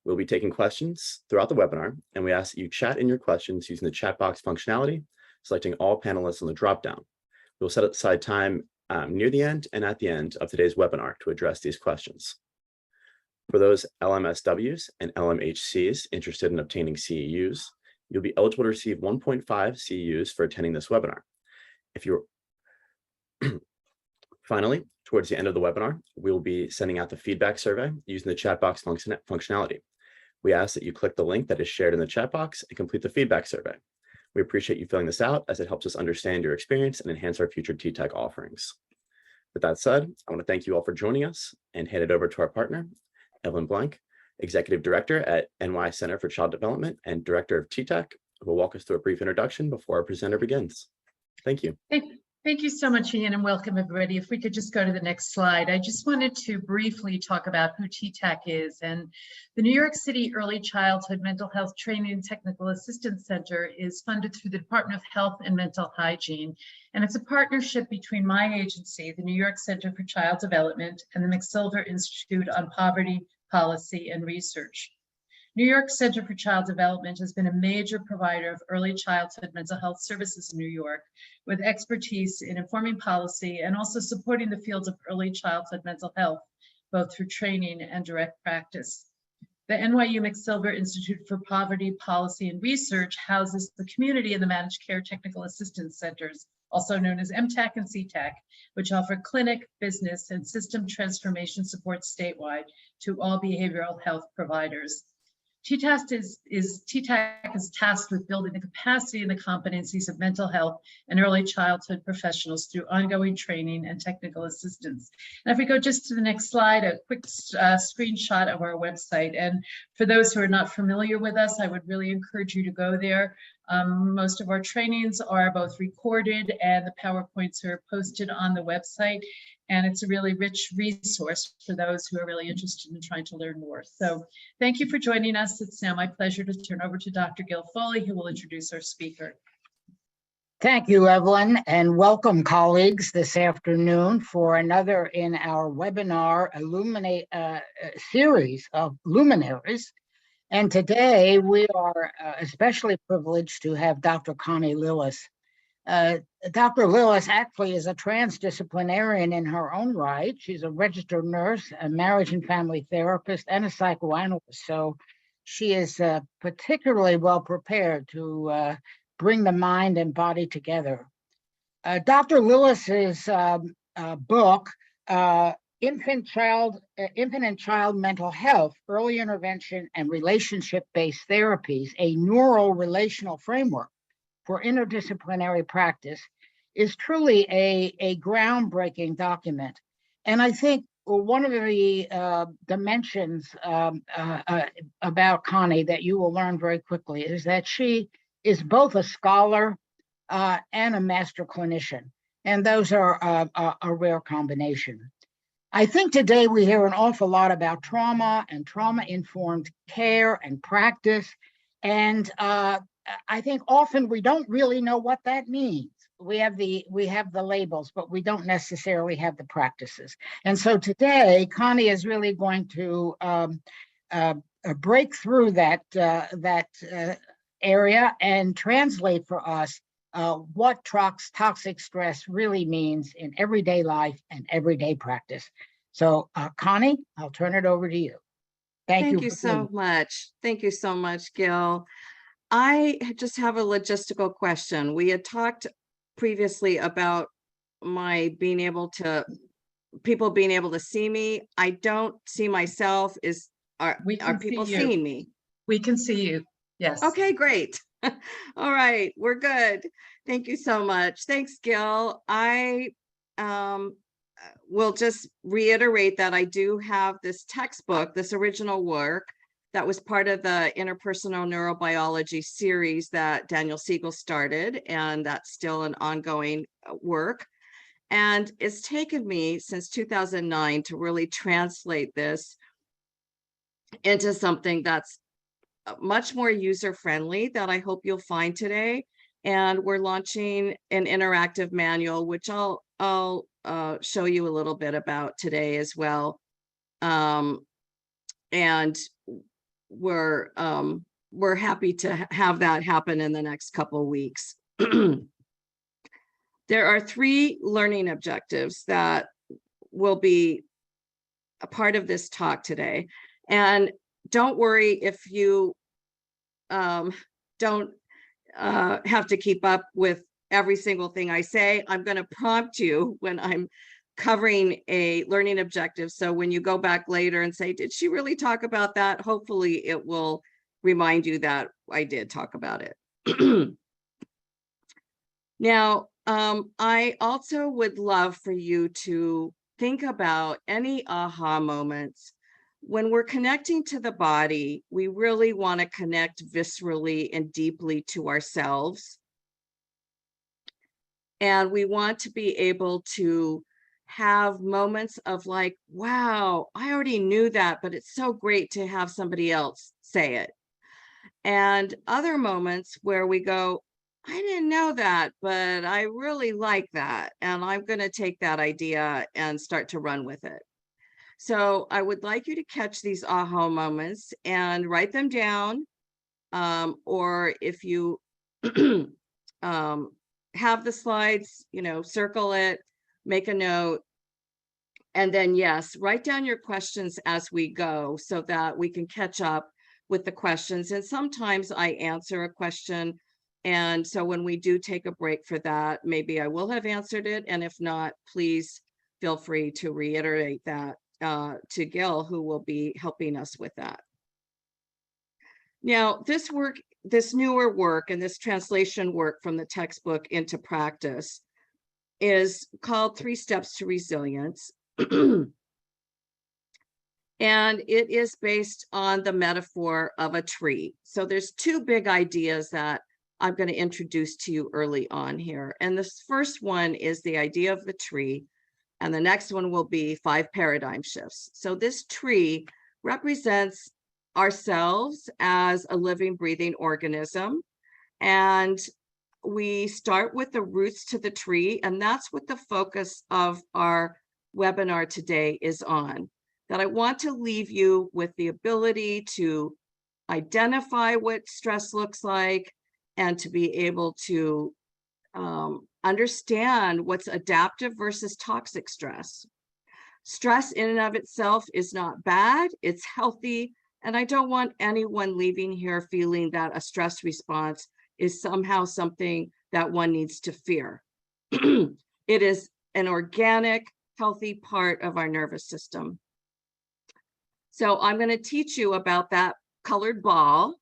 We'll be taking questions throughout the webinar, and we ask that you chat in your questions using the chat box functionality, selecting all panelists on the dropdown. We'll set aside time near the end and at the end of today's webinar to address these questions. For those LMSWs and LMHCs interested in obtaining CEUs, you'll be eligible to receive 1.5 CEUs for attending this webinar. If you're Finally, towards the end of the webinar, we will be sending out the feedback survey using the chat box functionality. We ask that you click the link that is shared in the chat box and complete the feedback survey. We appreciate you filling this out as it helps us understand your experience and enhance our future TTAC offerings. With that said, I want to thank you all for joining us and hand it over to our partner, Evelyn Blank, Executive Director at NY Center for Child Development and Director of TTAC, who will walk us through a brief introduction before our presenter begins. Thank you. Thank you so much, Ian, and welcome everybody. If we could just go to the next slide. I just wanted to briefly talk about who TTAC is. And the New York City Early Childhood Mental Health Training and Technical Assistance Center is funded through the Department of Health and Mental Hygiene. And it's a partnership between my agency, the New York Center for Child Development, and the McSilver Institute on Poverty, Policy, and Research. New York Center for Child Development has been a major provider of early childhood mental health services in New York, with expertise in informing policy and also supporting the fields of early childhood mental health, both through training and direct practice. The NYU McSilver Institute for Poverty, Policy, and Research houses the community and the managed care technical assistance centers, also known as MTAC and CTAC, which offer clinic, business, and system transformation support statewide to all behavioral health providers. TTAC is tasked with building the capacity and the competencies of mental health and early childhood professionals through ongoing training and technical assistance. And if we go just to the next slide, a quick screenshot of our website. And for those who are not familiar with us, I would really encourage you to go there. Most of our trainings are both recorded and the PowerPoints are posted on the website. And it's a really rich resource for those who are really interested in trying to learn more. So thank you for joining us. It's now my pleasure to turn over to Dr. Gil Foley, who will introduce our speaker. Thank you, Evelyn, and welcome, colleagues, this afternoon for another in our webinar series of luminaries. And today we are especially privileged to have Dr. Connie Lillas. Dr. Lillas actually is a transdisciplinarian in her own right. She's a registered nurse, a marriage and family therapist, and a psychoanalyst. So she is particularly well prepared to bring the mind and body together. Dr. Lillas's book, Infant and Child Mental Health, Early Intervention and Relationship-Based Therapies, a NeuroRelational Framework for Interdisciplinary Practice, is truly a groundbreaking document. And I think one of the dimensions about Connie that you will learn very quickly is that she is both a scholar and a master clinician. And those are a rare combination. I think today we hear an awful lot about trauma and trauma-informed care and practice. And I think often we don't really know what that means. We have the labels, but we don't necessarily have the practices. And so today, Connie is really going to break through that area and translate for us what toxic stress really means in everyday life and everyday practice. So Connie, I'll turn it over to you. Thank you so much. Thank you so much, Gil. I just have a logistical question. We had talked previously about people being able to see me. I don't see myself. Are people seeing me? We can see you. Yes. Okay, great. All right, we're good. Thank you so much. Thanks, Gil. I will just reiterate that I do have this textbook, this original work that was part of the interpersonal neurobiology series that Daniel Siegel started, and that's still an ongoing work. And it's taken me since 2009 to really translate this into something that's much more user-friendly that I hope you'll find today. And we're launching an interactive manual, which I'll show you a little bit about today as well. And we're happy to have that happen in the next couple of weeks. There are 3 learning objectives that will be a part of this talk today. And don't worry if you don't have to keep up with every single thing I say. I'm going to prompt you when I'm covering a learning objective. So when you go back later and say, did she really talk about that? Hopefully it will remind you that I did talk about it. Now, I also would love for you to think about any aha moments. When we're connecting to the body, we really want to connect viscerally and deeply to ourselves. And we want to be able to have moments of like, wow, I already knew that, but it's so great to have somebody else say it. And other moments where we go, I didn't know that, but I really like that. And I'm going to take that idea and start to run with it. So I would like you to catch these aha moments and write them down. Or if you have the slides, circle it, make a note. And then, yes, write down your questions as we go so that we can catch up with the questions. And sometimes I answer a question. And so when we do take a break for that, maybe I will have answered it. And if not, please feel free to reiterate that to Gil, who will be helping us with that. Now, this newer work and this translation work from the textbook into practice is called 3 Steps to Resilience. And it is based on the metaphor of a tree. So there's 2 big ideas that I'm going to introduce to you early on here. And this first one is the idea of the tree. And the next one will be 5 paradigm shifts. So this tree represents ourselves as a living, breathing organism. And we start with the roots to the tree. And that's what the focus of our webinar today is on. That I want to leave you with the ability to identify what stress looks like and to be able to understand what's adaptive versus toxic stress. Stress in and of itself is not bad, it's healthy, and I don't want anyone leaving here feeling that a stress response is somehow something that one needs to fear. It is an organic, healthy part of our nervous system. So I'm going to teach you about that colored ball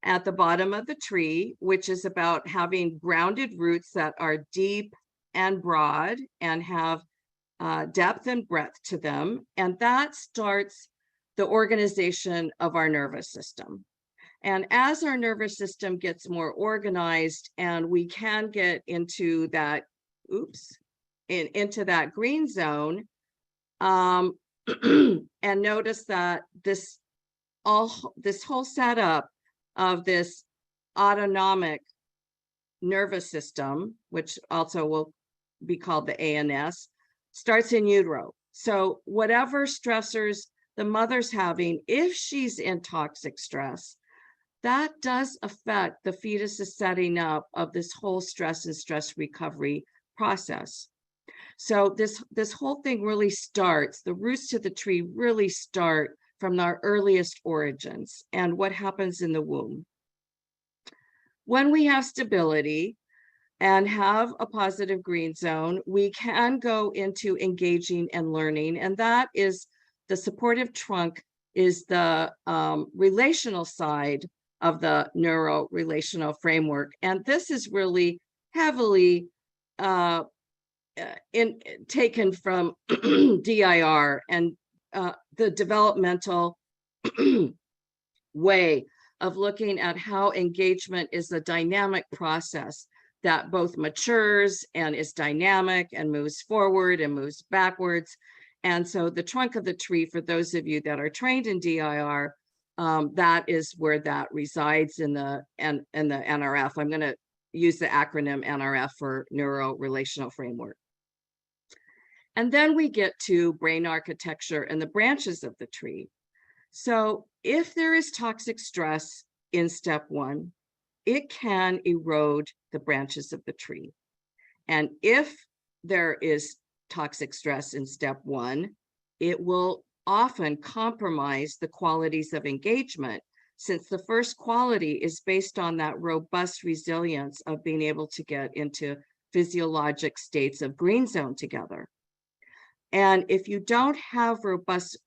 at the bottom of the tree, which is about having grounded roots that are deep and broad and have depth and breadth to them. And that starts the organization of our nervous system. And as our nervous system gets more organized and we can get into that, into that green zone, and notice that this whole setup of this autonomic nervous system, which also will be called the ANS, starts in utero. So whatever stressors the mother's having, if she's in toxic stress, that does affect the fetus's setting up of this whole stress and stress recovery process. So this whole thing really starts, the roots to the tree really start from our earliest origins and what happens in the womb. When we have stability and have a positive green zone, we can go into engaging and learning, and that is the supportive trunk is the relational side of the NeuroRelational Framework. And this is really heavily taken from DIR and the developmental way of looking at how engagement is a dynamic process that both matures and is dynamic and moves forward and moves backwards. And so the trunk of the tree, for those of you that are trained in DIR, that is where that resides in the NRF. I'm going to use the acronym NRF for NeuroRelational Framework. And then we get to brain architecture and the branches of the tree. So if there is toxic stress in step 1, it can erode the branches of the tree. And if there is toxic stress in step 1, it will often compromise the qualities of engagement, since the first quality is based on that robust resilience of being able to get into physiologic states of green zone together. And if you don't have robust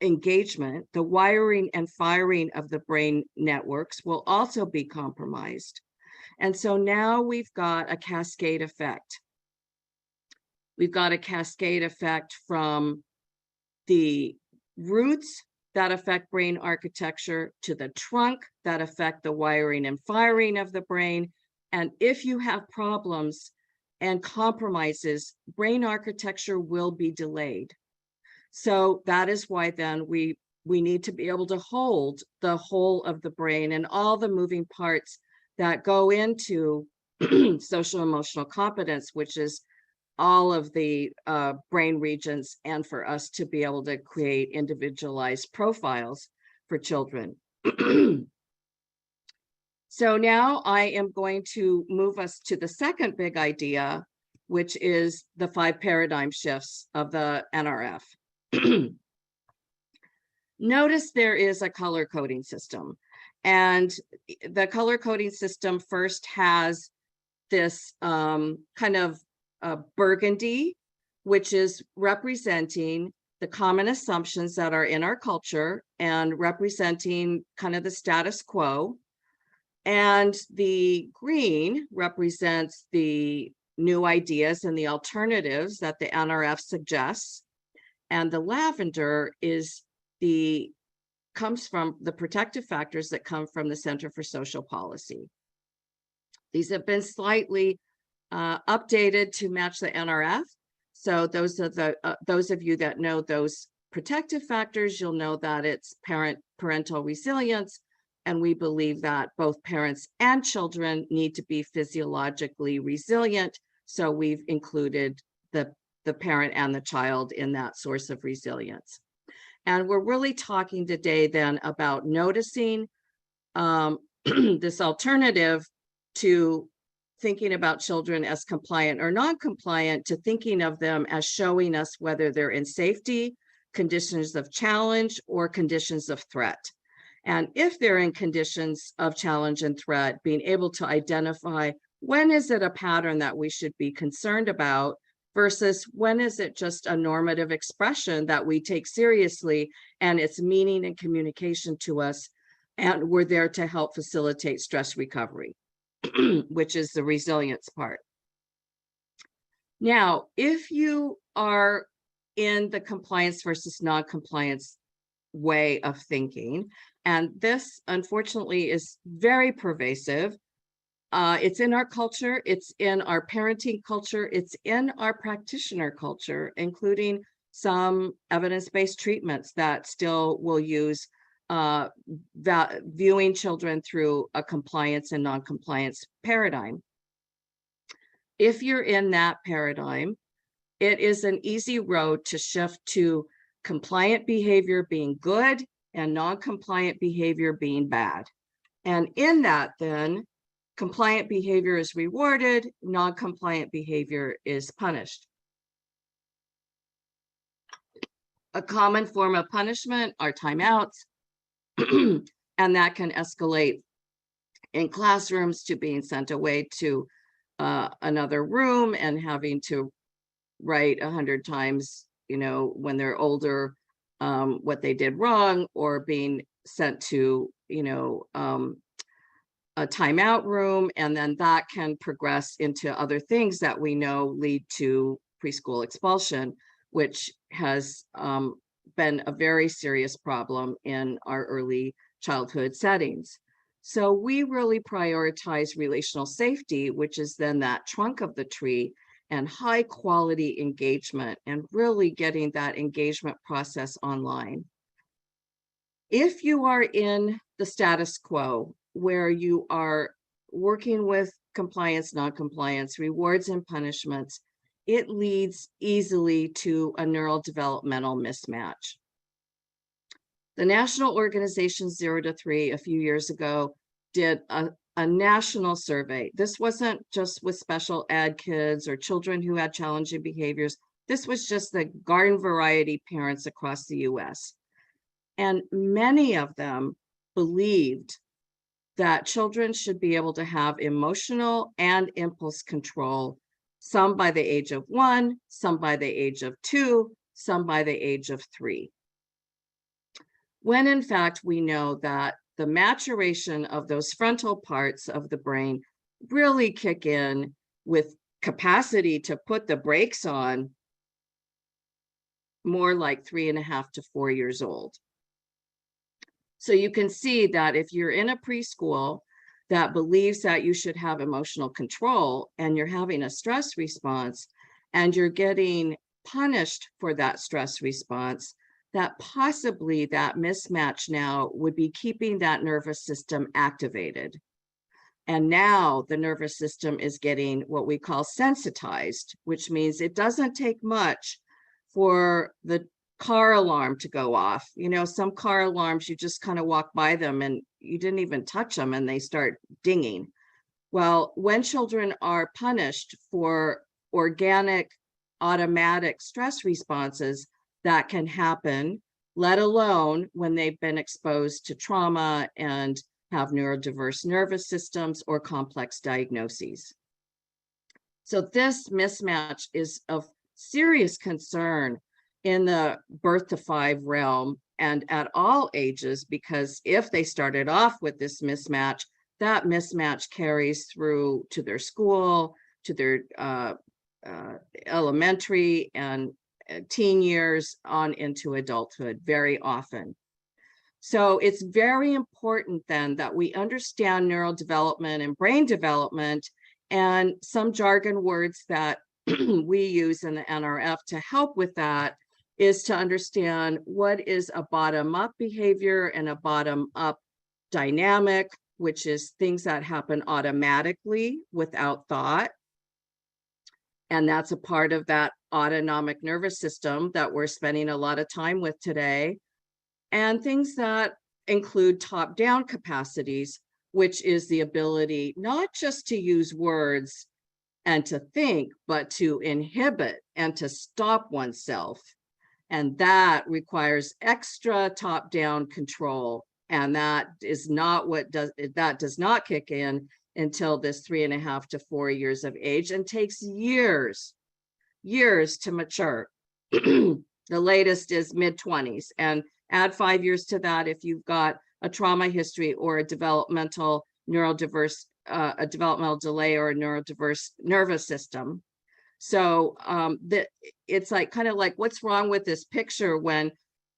engagement, the wiring and firing of the brain networks will also be compromised. And so now we've got a cascade effect. We've got a cascade effect from the roots that affect brain architecture to the trunk that affect the wiring and firing of the brain. And if you have problems and compromises, brain architecture will be delayed. So that is why then we need to be able to hold the whole of the brain and all the moving parts that go into social emotional competence, which is all of the brain regions, and for us to be able to create individualized profiles for children. So now I am going to move us to the second big idea, which is the 5 paradigm shifts of the NRF. Notice there is a color coding system, and the color coding system first has this kind of burgundy, which is representing the common assumptions that are in our culture and representing kind of the status quo. And the green represents the new ideas and the alternatives that the NRF suggests. And the lavender comes from the protective factors that come from the Center for Social Policy. These have been slightly updated to match the NRF. So those of you that know those protective factors, you'll know that it's parental resilience, and we believe that both parents and children need to be physiologically resilient. So we've included the parent and the child in that source of resilience. And we're really talking today then about noticing this alternative to thinking about children as compliant or non-compliant, to thinking of them as showing us whether they're in safety, conditions of challenge, or conditions of threat. And if they're in conditions of challenge and threat, being able to identify when is it a pattern that we should be concerned about versus when is it just a normative expression that we take seriously and its meaning and communication to us, and we're there to help facilitate stress recovery, which is the resilience part. Now, if you are in the compliance versus non-compliance way of thinking, and this unfortunately is very pervasive, it's in our culture, it's in our parenting culture, it's in our practitioner culture, including some evidence-based treatments that still will use viewing children through a compliance and non-compliance paradigm. If you're in that paradigm, it is an easy road to shift to compliant behavior being good and non-compliant behavior being bad. And in that then, compliant behavior is rewarded, non-compliant behavior is punished. A common form of punishment are timeouts, and that can escalate in classrooms to being sent away to another room and having to write 100 times, when they're older, what they did wrong, or being sent to, a timeout room, and then that can progress into other things that we know lead to preschool expulsion, which has been a very serious problem in our early childhood settings. So we really prioritize relational safety, which is then that trunk of the tree, and high quality engagement, and really getting that engagement process online. If you are in the status quo, where you are working with compliance, non-compliance, rewards and punishments, it leads easily to a neurodevelopmental mismatch. The National Organization 0 to 3 a few years ago did a national survey. This wasn't just with special ed kids or children who had challenging behaviors. This was just the garden variety parents across the US. And many of them believed that children should be able to have emotional and impulse control, some by the age of 1, some by the age of 2, some by the age of 3. When in fact, we know that the maturation of those frontal parts of the brain really kick in with capacity to put the brakes on more like 3.5 to 4 years old. So you can see that if you're in a preschool that believes that you should have emotional control and you're having a stress response and you're getting punished for that stress response, that possibly that mismatch now would be keeping that nervous system activated. And now the nervous system is getting what we call sensitized, which means it doesn't take much for the car alarm to go off. You know, some car alarms, you just kind of walk by them and you didn't even touch them and they start dinging. Well, when children are punished for organic, automatic stress responses, that can happen, let alone when they've been exposed to trauma and have neurodiverse nervous systems or complex diagnoses. So this mismatch is of serious concern in the birth to 5 realm and at all ages, because if they started off with this mismatch, that mismatch carries through to their school, to their elementary and teen years on into adulthood very often. So it's very important then that we understand neural development and brain development, and some jargon words that we use in the NRF to help with that is to understand what is a bottom-up behavior and a bottom-up dynamic, which is things that happen automatically without thought. And that's a part of that autonomic nervous system that we're spending a lot of time with today. And things that include top-down capacities, which is the ability not just to use words and to think, but to inhibit and to stop oneself. And that requires extra top-down control. And that is not what does not kick in until this 3.5 to 4 years of age, and takes years to mature. The latest is mid-20s, and add 5 years to that if you've got a trauma history or a developmental neurodiverse, a developmental delay or a neurodiverse nervous system. So it's like kind of like, what's wrong with this picture when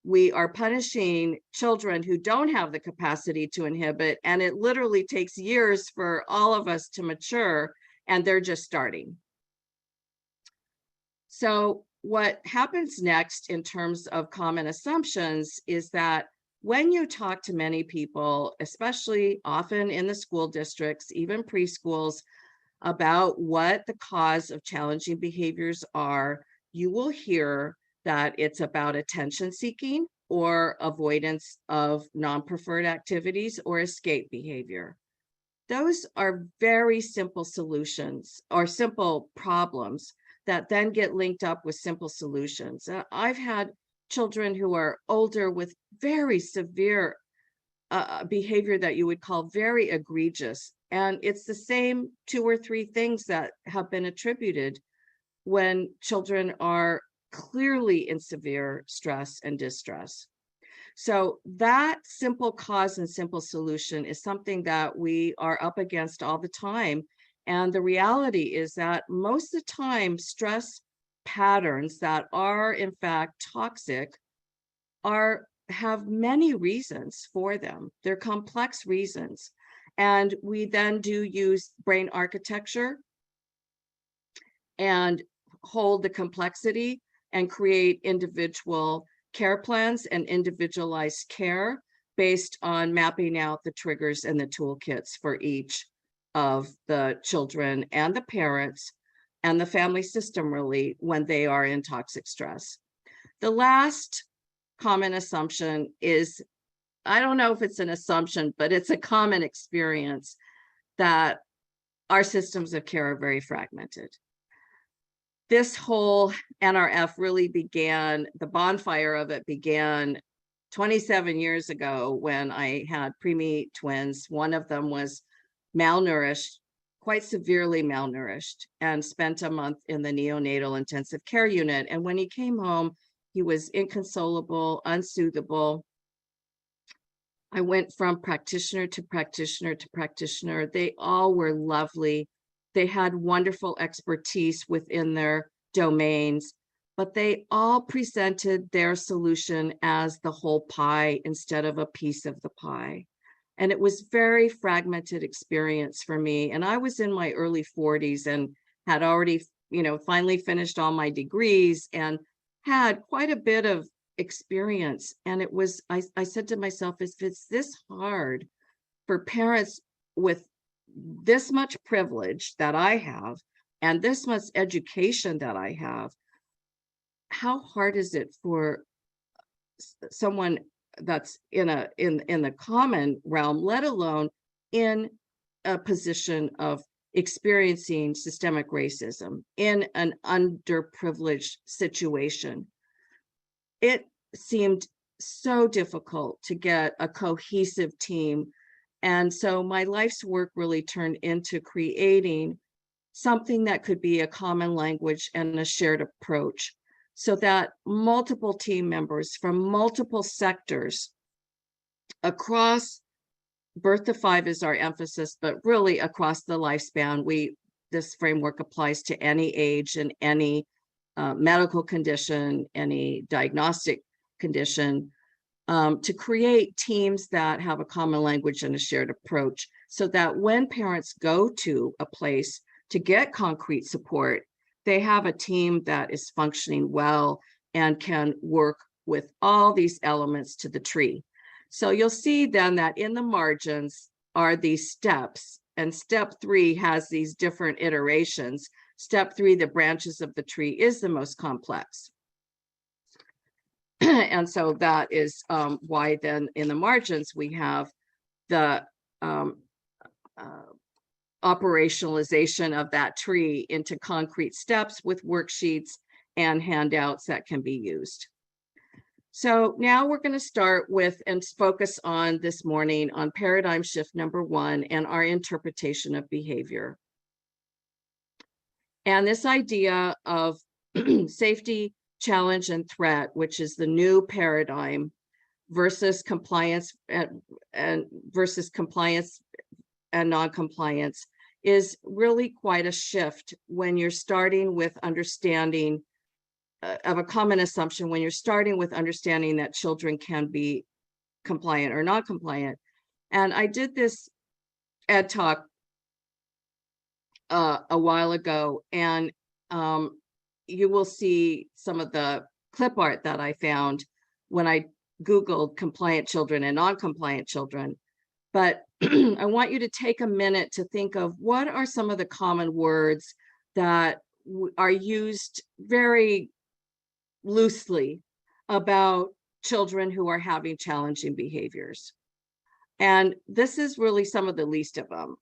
we are punishing children who don't have the capacity to inhibit, and it literally takes years for all of us to mature, and they're just starting. So what happens next in terms of common assumptions is that when you talk to many people, especially often in the school districts, even preschools, about what the cause of challenging behaviors are, you will hear that it's about attention seeking or avoidance of non-preferred activities or escape behavior. Those are very simple solutions or simple problems that then get linked up with simple solutions. I've had children who are older with very severe behavior that you would call very egregious. And it's the same 2 or 3 things that have been attributed when children are clearly in severe stress and distress. So that simple cause and simple solution is something that we are up against all the time. And the reality is that most of the time, stress patterns that are in fact toxic have many reasons for them. They're complex reasons. And we then do use brain architecture and hold the complexity and create individual care plans and individualized care based on mapping out the triggers and the toolkits for each of the children and the parents and the family system, really, when they are in toxic stress. The last common assumption is, I don't know if it's an assumption, but it's a common experience that our systems of care are very fragmented. This whole NRF really began, the bonfire of it began 27 years ago when I had preemie twins. One of them was malnourished, quite severely malnourished, and spent a month in the neonatal intensive care unit. And when he came home, he was inconsolable, unsoothable. I went from practitioner to practitioner to practitioner. They all were lovely. They had wonderful expertise within their domains, but they all presented their solution as the whole pie instead of a piece of the pie. And it was very fragmented experience for me. And I was in my early 40s and had already, finally finished all my degrees and had quite a bit of experience. And it was, I said to myself, if it's this hard for parents with this much privilege that I have and this much education that I have, how hard is it for someone that's in the common realm, let alone in a position of experiencing systemic racism in an underprivileged situation? It seemed so difficult to get a cohesive team. And so my life's work really turned into creating something that could be a common language and a shared approach, so that multiple team members from multiple sectors across birth to 5 is our emphasis, but really across the lifespan, this framework applies to any age and any medical condition, any diagnostic condition, to create teams that have a common language and a shared approach, so that when parents go to a place to get concrete support, they have a team that is functioning well and can work with all these elements to the tree. So you'll see then that in the margins are these steps, and step 3 has these different iterations. Step 3, the branches of the tree, is the most complex. And so that is why then in the margins we have the operationalization of that tree into concrete steps with worksheets and handouts that can be used. So now we're going to start with and focus on this morning on paradigm shift number 1 and our interpretation of behavior. And this idea of safety, challenge, and threat, which is the new paradigm, versus compliance and non-compliance, is really quite a shift when you're starting with understanding of a common assumption, when you're starting with understanding that children can be compliant or not compliant. And I did this ed talk a while ago, and you will see some of the clip art that I found when I Googled compliant children and non-compliant children. But I want you to take a minute to think of what are some of the common words that are used very loosely about children who are having challenging behaviors. And this is really some of the least of them.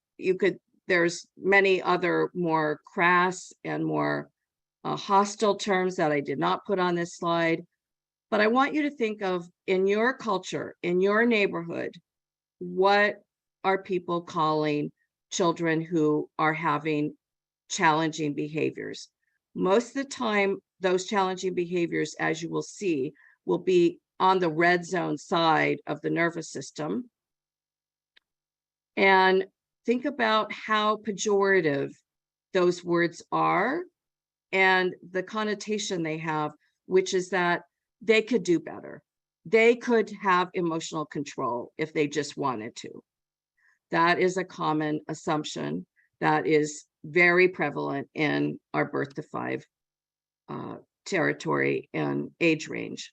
There's many other more crass and more hostile terms that I did not put on this slide. But I want you to think of, in your culture, in your neighborhood, what are people calling children who are having challenging behaviors? Most of the time, those challenging behaviors, as you will see, will be on the red zone side of the nervous system. And think about how pejorative those words are and the connotation they have, which is that they could do better. They could have emotional control if they just wanted to. That is a common assumption that is very prevalent in our birth to 5 territory and age range.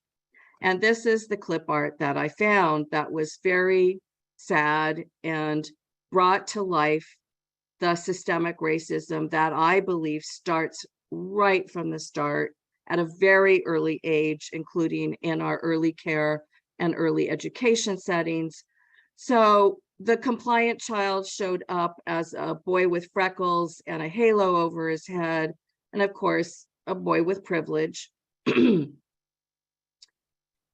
And this is the clip art that I found that was very sad and brought to life the systemic racism that I believe starts right from the start at a very early age, including in our early care and early education settings. So the compliant child showed up as a boy with freckles and a halo over his head, and of course, a boy with privilege.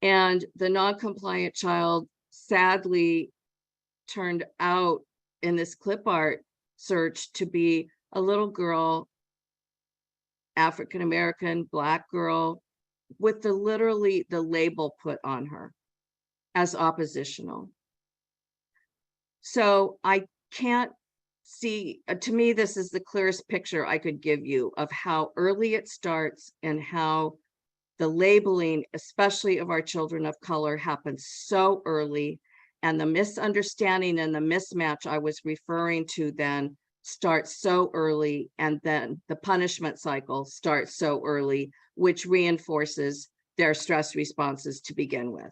And the non-compliant child sadly turned out in this clip art search to be a little girl, African-American, Black girl, with literally the label put on her as oppositional. So I can't see, to me, this is the clearest picture I could give you of how early it starts and how the labeling, especially of our children of color, happens so early. And the misunderstanding and the mismatch I was referring to then starts so early. And then the punishment cycle starts so early, which reinforces their stress responses to begin with.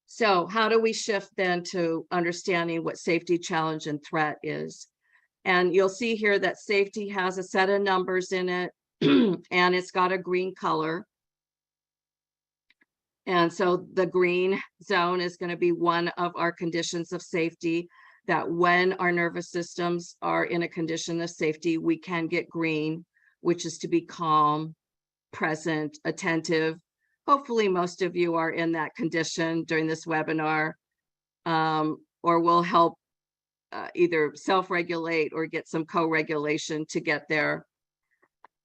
So how do we shift then to understanding what safety, challenge, and threat is? And you'll see here that safety has a set of numbers in it, and it's got a green color. And so the green zone is going to be one of our conditions of safety, that when our nervous systems are in a condition of safety, we can get green, which is to be calm, present, attentive. Hopefully most of you are in that condition during this webinar, or will help either self-regulate or get some co-regulation to get there.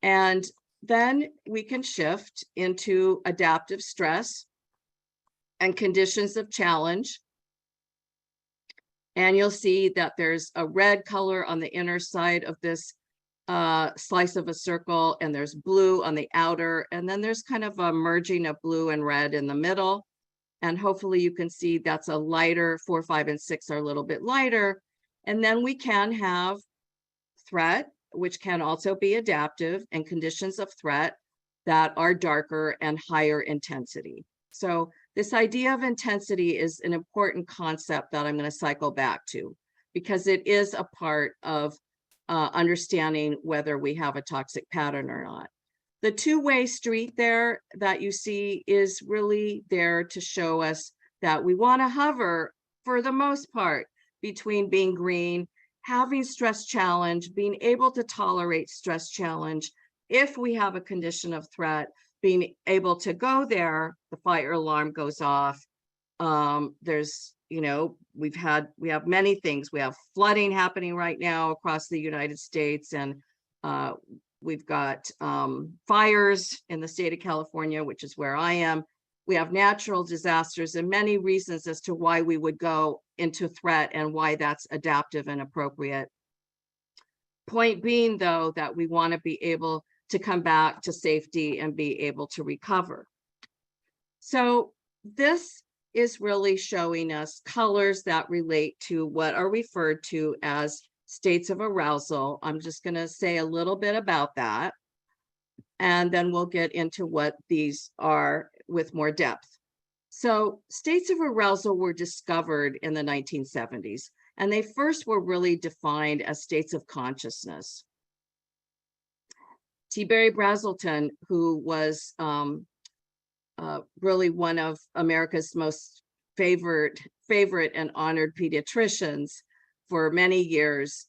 And then we can shift into adaptive stress and conditions of challenge. And you'll see that there's a red color on the inner side of this slice of a circle, and there's blue on the outer, and then there's kind of a merging of blue and red in the middle. And hopefully you can see that's a lighter, 4, 5, and 6 are a little bit lighter. And then we can have threat, which can also be adaptive, and conditions of threat that are darker and higher intensity. So this idea of intensity is an important concept that I'm going to cycle back to, because it is a part of understanding whether we have a toxic pattern or not. The two-way street there that you see is really there to show us that we want to hover, for the most part, between being green, having stress challenge, being able to tolerate stress challenge. If we have a condition of threat, being able to go there, the fire alarm goes off. There's, you know, we have many things. We have flooding happening right now across the United States, and we've got fires in the state of California, which is where I am. We have natural disasters, and many reasons as to why we would go into threat and why that's adaptive and appropriate. Point being, though, that we want to be able to come back to safety and be able to recover. So this is really showing us colors that relate to what are referred to as states of arousal. I'm just going to say a little bit about that, and then we'll get into what these are with more depth. So states of arousal were discovered in the 1970s, and they first were really defined as states of consciousness. T. Barry Brazelton, who was really one of America's most favorite and honored pediatricians for many years,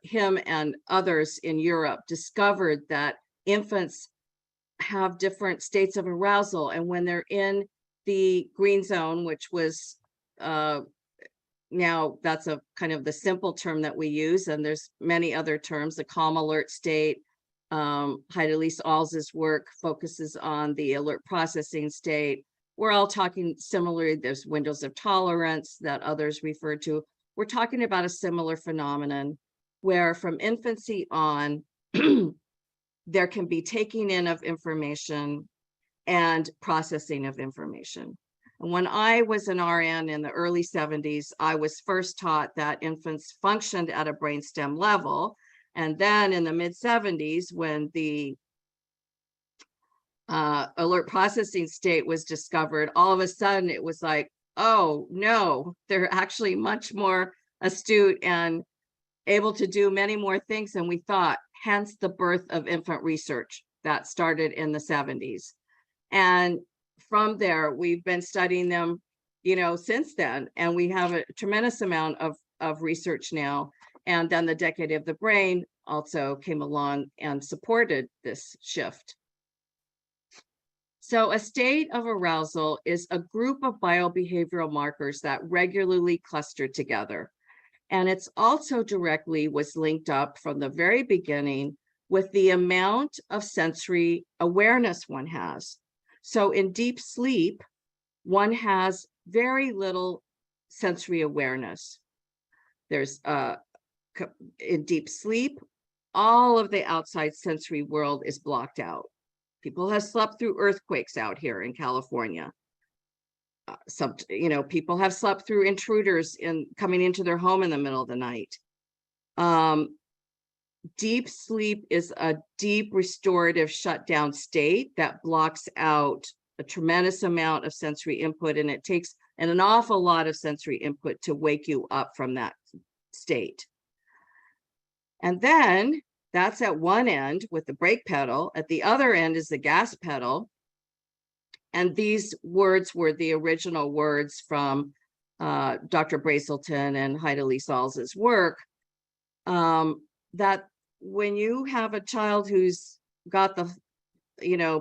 him and others in Europe discovered that infants have different states of arousal, and when they're in the green zone, which was now that's a kind of the simple term that we use, and there's many other terms, the calm alert state. Heide-Lise Alls' work focuses on the alert processing state. We're all talking similarly. There's windows of tolerance that others refer to. We're talking about a similar phenomenon where from infancy on, there can be taking in of information and processing of information. And when I was an RN in the early 70s, I was first taught that infants functioned at a brainstem level. And then in the mid 70s, when the alert processing state was discovered, all of a sudden it was like, oh no, they're actually much more astute and able to do many more things than we thought. hence the birth of infant research that started in the 70s. And from there, we've been studying them, since then, and we have a tremendous amount of research now. And then the decade of the brain also came along and supported this shift. So a state of arousal is a group of biobehavioral markers that regularly cluster together. And it's also directly was linked up from the very beginning with the amount of sensory awareness one has. So in deep sleep, one has very little sensory awareness. There's in deep sleep, all of the outside sensory world is blocked out. People have slept through earthquakes out here in California. People have slept through intruders coming into their home in the middle of the night. Deep sleep is a deep restorative shutdown state that blocks out a tremendous amount of sensory input, and it takes an awful lot of sensory input to wake you up from that state. And then that's at one end with the brake pedal. At the other end is the gas pedal. And these words were the original words from Dr. Brazelton and Heidi Salz's work, that when you have a child who's got the,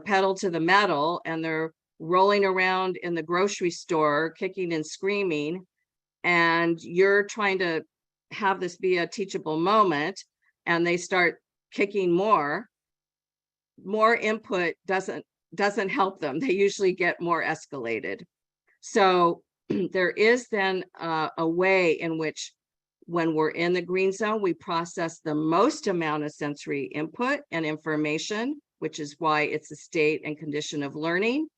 pedal to the metal and they're rolling around in the grocery store, kicking and screaming, and you're trying to have this be a teachable moment, and they start kicking more input doesn't help them. They usually get more escalated. So there is then a way in which when we're in the green zone, we process the most amount of sensory input and information, which is why it's a state and condition of learning.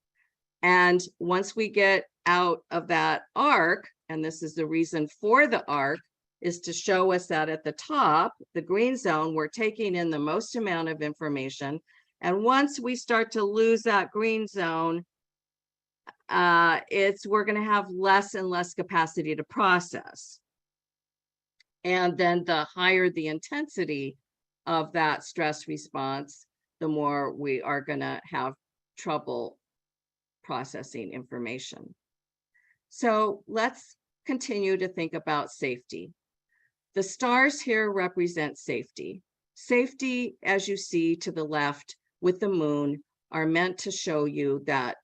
And once we get out of that arc, and this is the reason for the arc, is to show us that at the top, the green zone, we're taking in the most amount of information. And once we start to lose that green zone, we're going to have less and less capacity to process. And then the higher the intensity of that stress response, the more we are going to have trouble processing information. So let's continue to think about safety. The stars here represent safety. Safety, as you see to the left with the moon, are meant to show you that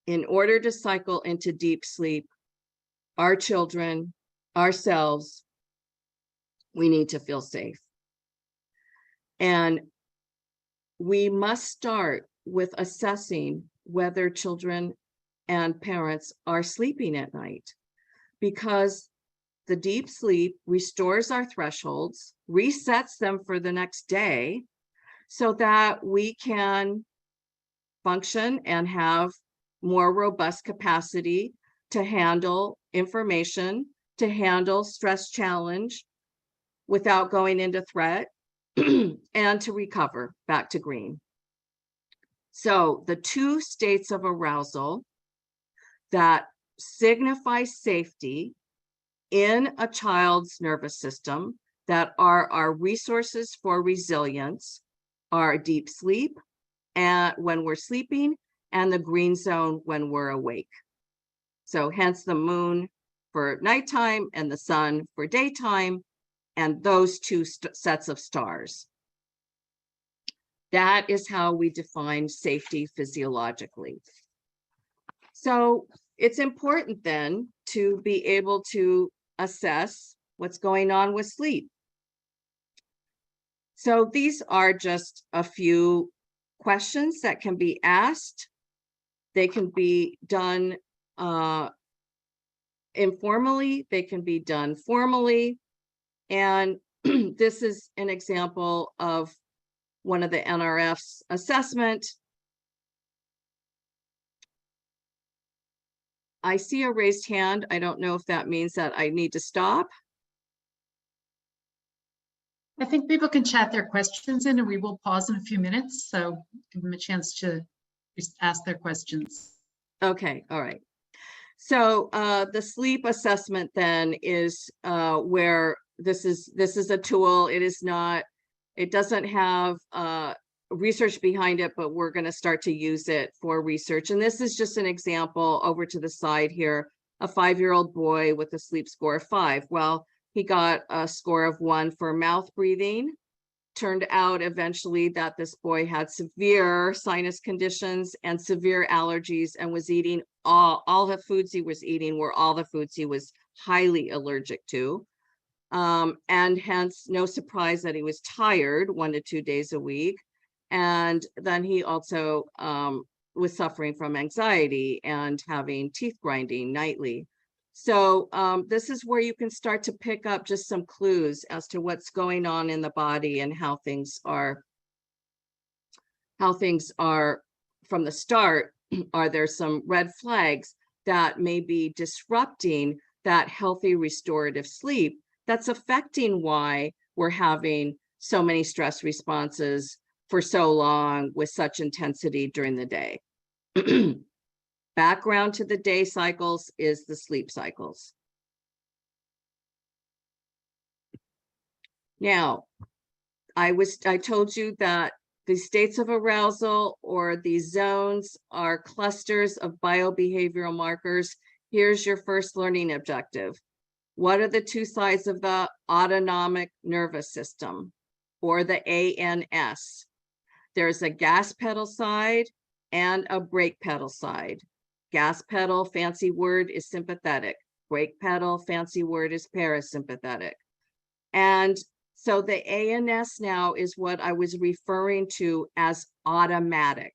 in order to cycle into deep sleep, our children, ourselves, we need to feel safe. And we must start with assessing whether children and parents are sleeping at night, because the deep sleep restores our thresholds, resets them for the next day, so that we can function and have more robust capacity to handle information, to handle stress challenge without going into threat, and to recover back to green. So the two states of arousal that signify safety in a child's nervous system, that are our resources for resilience, are deep sleep and when we're sleeping, and the green zone when we're awake. So hence the moon for nighttime and the sun for daytime, and those two sets of stars. That is how we define safety physiologically. So it's important then to be able to assess what's going on with sleep. So these are just a few questions that can be asked. They can be done informally, they can be done formally. And this is an example of one of the NRF's assessment. I see a raised hand. I don't know if that means that I need to stop. I think people can chat their questions in, and we will pause in a few minutes, so give them a chance to just ask their questions. Okay, all right. So the sleep assessment then is where this is a tool. It is not It doesn't have research behind it, but we're going to start to use it for research. And this is just an example over to the side here, a 5-year-old boy with a sleep score of 5. Well, he got a score of 1 for mouth breathing. Turned out eventually that this boy had severe sinus conditions and severe allergies and was eating all the foods he was eating were all the foods he was highly allergic to. And hence no surprise that he was tired 1 to 2 days a week. And then he also was suffering from anxiety and having teeth grinding nightly. So this is where you can start to pick up just some clues as to what's going on in the body and how things are from the start. Are there some red flags that may be disrupting that healthy restorative sleep that's affecting why we're having so many stress responses for so long with such intensity during the day? Background to the day cycles is the sleep cycles. Now, I told you that the states of arousal, or these zones, are clusters of biobehavioral markers. Here's your first learning objective. What are the 2 sides of the autonomic nervous system, or the ANS? There's a gas pedal side and a brake pedal side. Gas pedal, fancy word, is sympathetic. Brake pedal, fancy word, is parasympathetic. And so the ANS now is what I was referring to as automatic.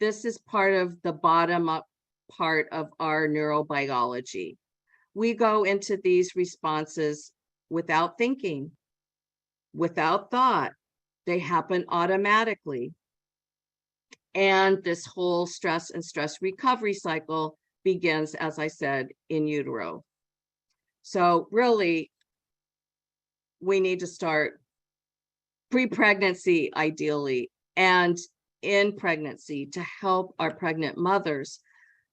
This is part of the bottom-up part of our neurobiology. We go into these responses without thinking, without thought. They happen automatically. And this whole stress and stress recovery cycle begins, as I said, in utero. So really, we need to start pre-pregnancy, ideally, and in pregnancy, to help our pregnant mothers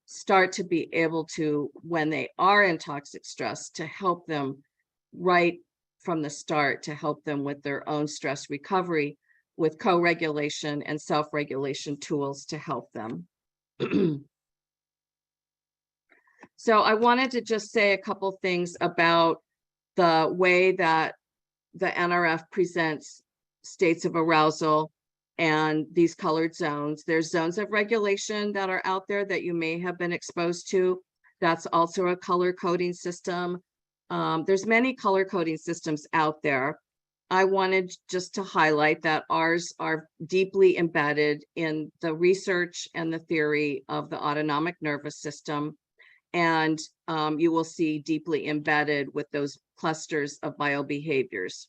start to be able to, when they are in toxic stress, to help them right from the start, to help them with their own stress recovery, with co-regulation and self-regulation tools to help them. So I wanted to just say a couple things about the way that the NRF presents states of arousal and these colored zones. There's zones of regulation that are out there that you may have been exposed to. That's also a color coding system. There's many color coding systems out there. I wanted just to highlight that ours are deeply embedded in the research and the theory of the autonomic nervous system. And you will see deeply embedded with those clusters of biobehaviors.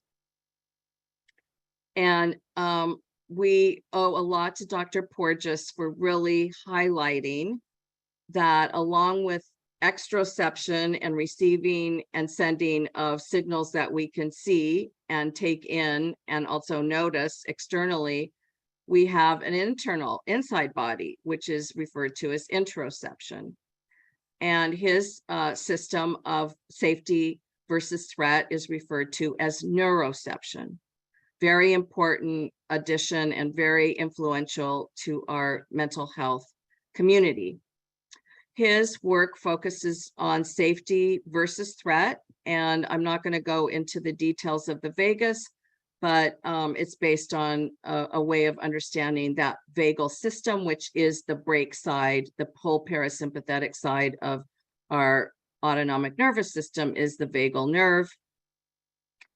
And we owe a lot to Dr. Porges for really highlighting that, along with exteroception and receiving and sending of signals that we can see and take in and also notice externally, we have an internal inside body, which is referred to as interoception. And his system of safety versus threat is referred to as neuroception. Very important addition and very influential to our mental health community. His work focuses on safety versus threat, and I'm not going to go into the details of the vagus, but it's based on a way of understanding that vagal system, which is the brake side, the whole parasympathetic side of our autonomic nervous system is the vagal nerve.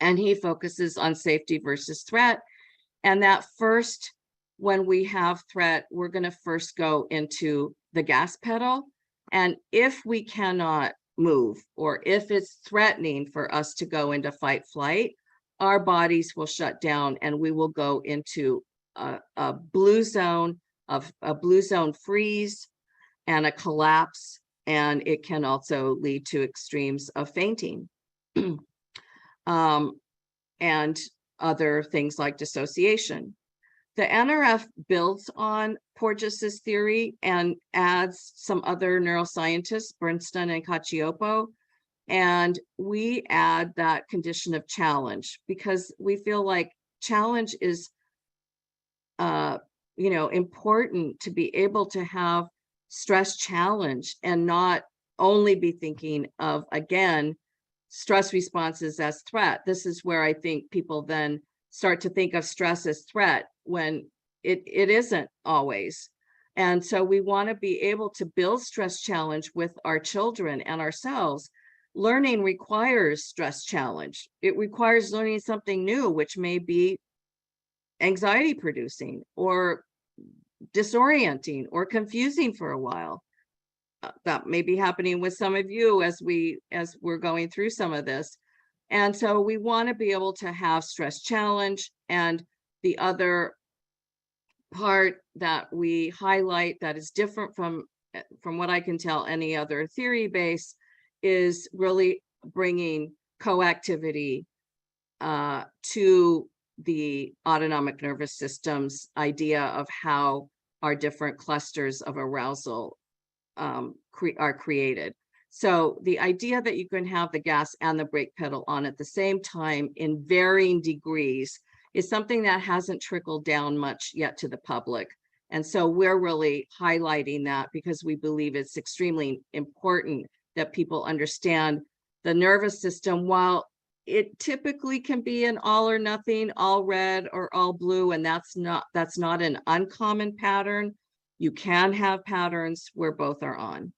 And he focuses on safety versus threat. And that first, when we have threat, we're going to first go into the gas pedal. And if we cannot move, or if it's threatening for us to go into fight flight, our bodies will shut down and we will go into a blue zone freeze and a collapse. And it can also lead to extremes of fainting and other things like dissociation. The NRF builds on Porges's theory and adds some other neuroscientists, Bernstein and Cacioppo, and we add that condition of challenge because we feel like challenge is important to be able to have stress challenge and not only be thinking of, again, stress responses as threat. This is where I think people then start to think of stress as threat when it isn't always. And so we want to be able to build stress challenge with our children and ourselves. Learning requires stress challenge. It requires learning something new, which may be anxiety producing or disorienting or confusing for a while. That may be happening with some of you as we're going through some of this. And so we want to be able to have stress challenge. And the other part that we highlight that is different from what I can tell any other theory base is really bringing coactivity to the autonomic nervous system's idea of how our different clusters of arousal are created. So the idea that you can have the gas and the brake pedal on at the same time in varying degrees is something that hasn't trickled down much yet to the public. And so we're really highlighting that because we believe it's extremely important that people understand the nervous system. While it typically can be an all or nothing, all red or all blue, and that's not an uncommon pattern. You can have patterns where both are on.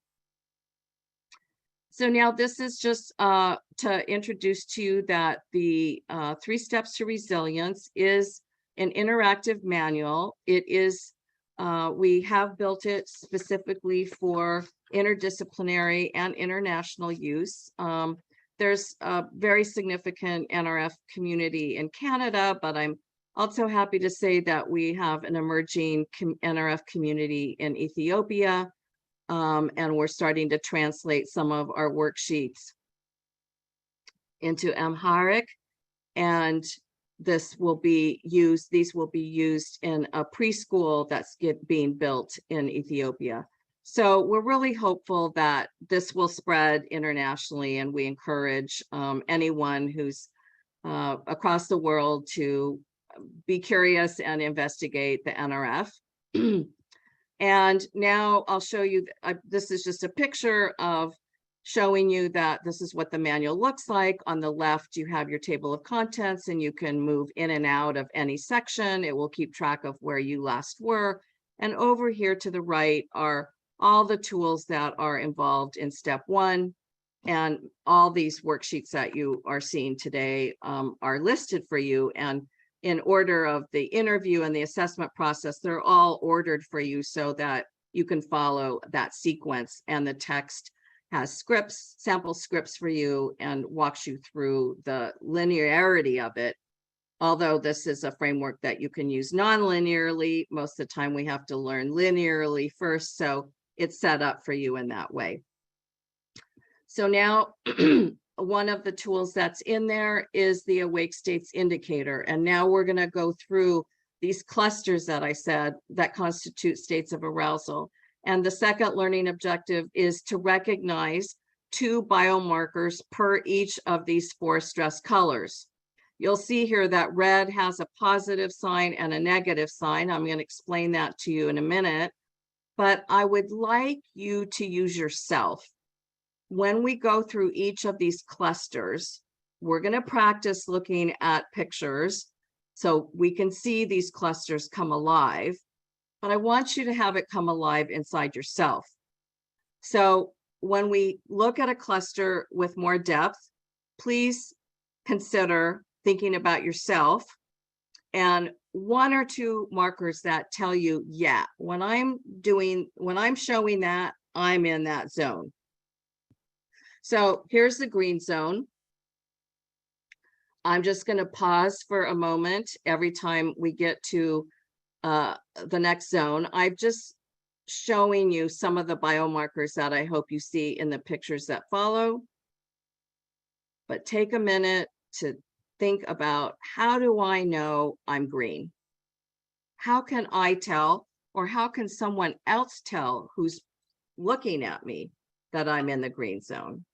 So now this is just to introduce to you that the 3 Steps to Resilience is an interactive manual. It is, we have built it specifically for interdisciplinary and international use. There's a very significant NRF community in Canada, but I'm also happy to say that we have an emerging NRF community in Ethiopia, and we're starting to translate some of our worksheets into Amharic, and these will be used in a preschool that's being built in Ethiopia. So we're really hopeful that this will spread internationally, and we encourage anyone who's across the world to be curious and investigate the NRF. And now I'll show you, this is just a picture of showing you that this is what the manual looks like. On the left, you have your table of contents, and you can move in and out of any section. It will keep track of where you last were. And over here to the right are all the tools that are involved in step 1. And all these worksheets that you are seeing today are listed for you. And in order of the interview and the assessment process, they're all ordered for you so that you can follow that sequence. And the text has scripts, sample scripts for you, and walks you through the linearity of it. Although this is a framework that you can use non-linearly, most of the time we have to learn linearly first. So it's set up for you in that way. So now one of the tools that's in there is the awake states indicator. And now we're going to go through these clusters that I said that constitute states of arousal. And the second learning objective is to recognize 2 biomarkers per each of these 4 stress colors. You'll see here that red has a positive sign and a negative sign. I'm going to explain that to you in a minute. But I would like you to use yourself. When we go through each of these clusters, we're going to practice looking at pictures so we can see these clusters come alive, but I want you to have it come alive inside yourself. So when we look at a cluster with more depth, please consider thinking about yourself and 1 or 2 markers that tell you, yeah, when I'm showing that, I'm in that zone. So here's the green zone. I'm just going to pause for a moment every time we get to the next zone. I'm just showing you some of the biomarkers that I hope you see in the pictures that follow. But take a minute to think about, how do I know I'm green? How can I tell, or how can someone else tell who's looking at me that I'm in the green zone?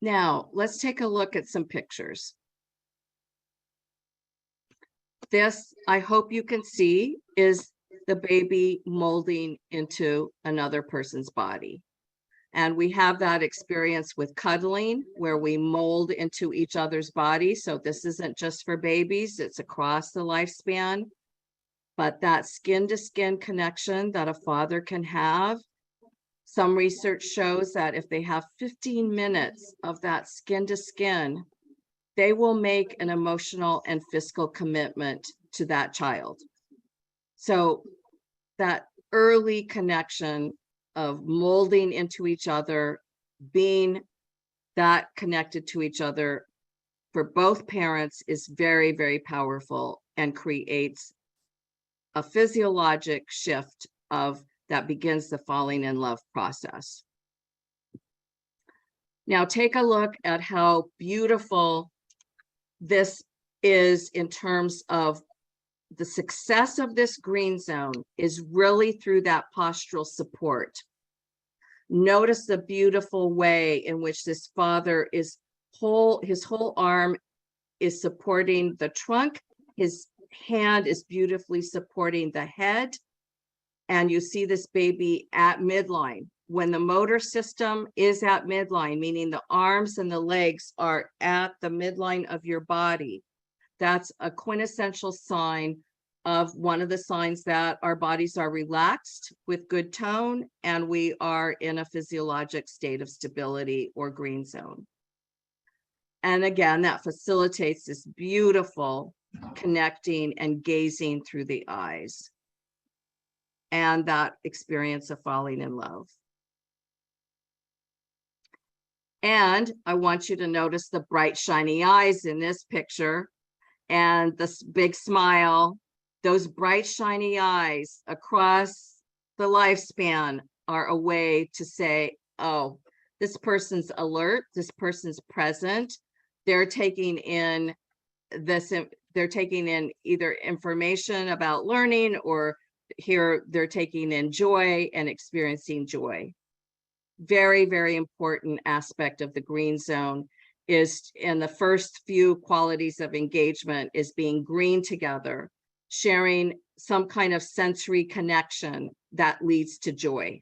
Now, let's take a look at some pictures. This, I hope you can see, is the baby molding into another person's body. And we have that experience with cuddling, where we mold into each other's body. So this isn't just for babies, it's across the lifespan. But that skin-to-skin connection that a father can have, some research shows that if they have 15 minutes of that skin-to-skin, they will make an emotional and physical commitment to that child. So that early connection of molding into each other, being that connected to each other for both parents is very, very powerful and creates a physiologic shift that begins the falling in love process. Now take a look at how beautiful this is in terms of the success of this green zone is really through that postural support. Notice the beautiful way in which this father is his whole arm is supporting the trunk, his hand is beautifully supporting the head, and you see this baby at midline. When the motor system is at midline, meaning the arms and the legs are at the midline of your body, that's a quintessential sign of one of the signs that our bodies are relaxed with good tone and we are in a physiologic state of stability or green zone. And again, that facilitates this beautiful connecting and gazing through the eyes and that experience of falling in love. And I want you to notice the bright, shiny eyes in this picture and this big smile. Those bright, shiny eyes across the lifespan are a way to say, oh, this person's alert, this person's present. They're taking in they're taking in either information about learning or here they're taking in joy and experiencing joy. Very, very important aspect of the green zone is in the first few qualities of engagement is being green together, sharing some kind of sensory connection that leads to joy.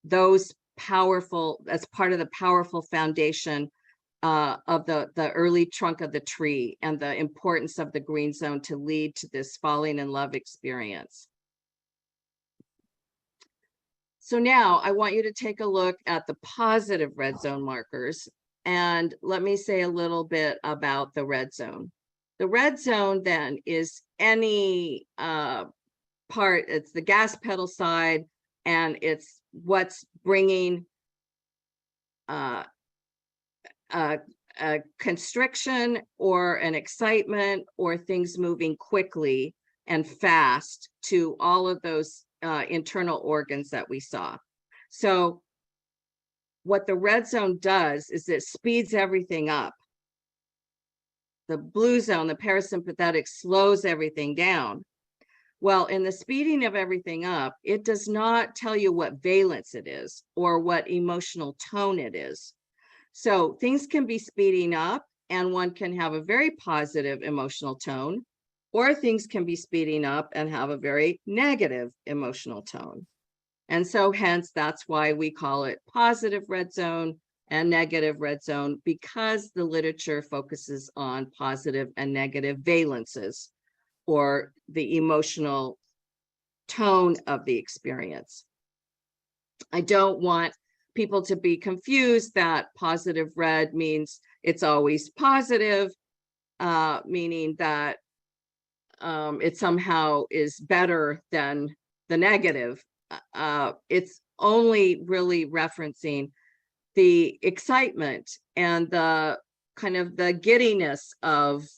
Those powerful, that's part of the powerful foundation of the early trunk of the tree and the importance of the green zone to lead to this falling in love experience. So now I want you to take a look at the positive red zone markers. And let me say a little bit about the red zone. The red zone then is any part, it's the gas pedal side, and it's what's bringing a constriction or an excitement or things moving quickly and fast to all of those internal organs that we saw. So what the red zone does is it speeds everything up. The blue zone, the parasympathetic, slows everything down. Well, in the speeding of everything up, it does not tell you what valence it is or what emotional tone it is. So things can be speeding up and one can have a very positive emotional tone, or things can be speeding up and have a very negative emotional tone. And so hence that's why we call it positive red zone and negative red zone, because the literature focuses on positive and negative valences or the emotional tone of the experience. I don't want people to be confused that positive red means it's always positive, meaning that it somehow is better than the negative. It's only really referencing the excitement and the kind of the giddiness of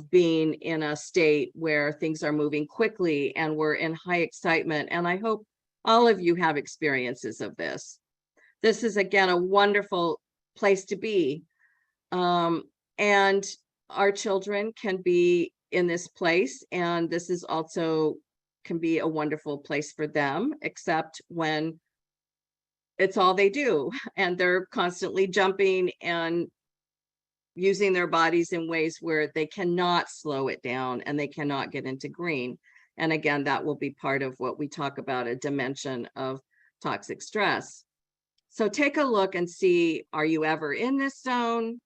being in a state where things are moving quickly and we're in high excitement. And I hope all of you have experiences of this. This is, again, a wonderful place to be. And our children can be in this place. And this is also can be a wonderful place for them, except when it's all they do and they're constantly jumping and using their bodies in ways where they cannot slow it down and they cannot get into green. And again, that will be part of what we talk about, a dimension of toxic stress. So take a look and see, are you ever in this zone?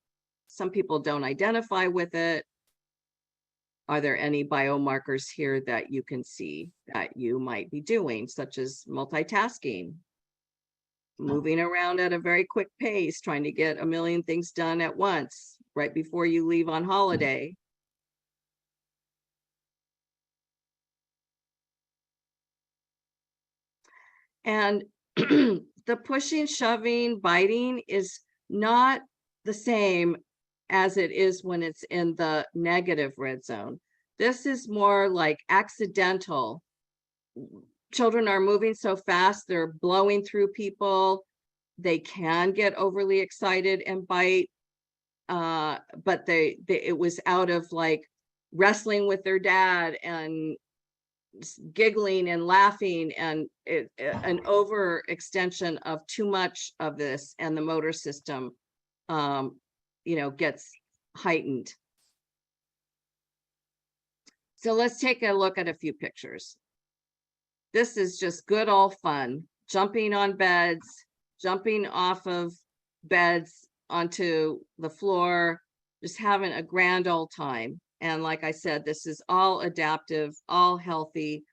Some people don't identify with it. Are there any biomarkers here that you can see that you might be doing, such as multitasking, moving around at a very quick pace, trying to get a million things done at once right before you leave on holiday? And the pushing, shoving, biting is not the same as it is when it's in the negative red zone. This is more like accidental. Children are moving so fast, they're blowing through people. They can get overly excited and bite, but it was out of like wrestling with their dad and giggling and laughing, and an overextension of too much of this, and the motor system gets heightened. So let's take a look at a few pictures. This is just good old fun, jumping on beds, jumping off of beds onto the floor, just having a grand old time. And like I said, this is all adaptive, all healthy.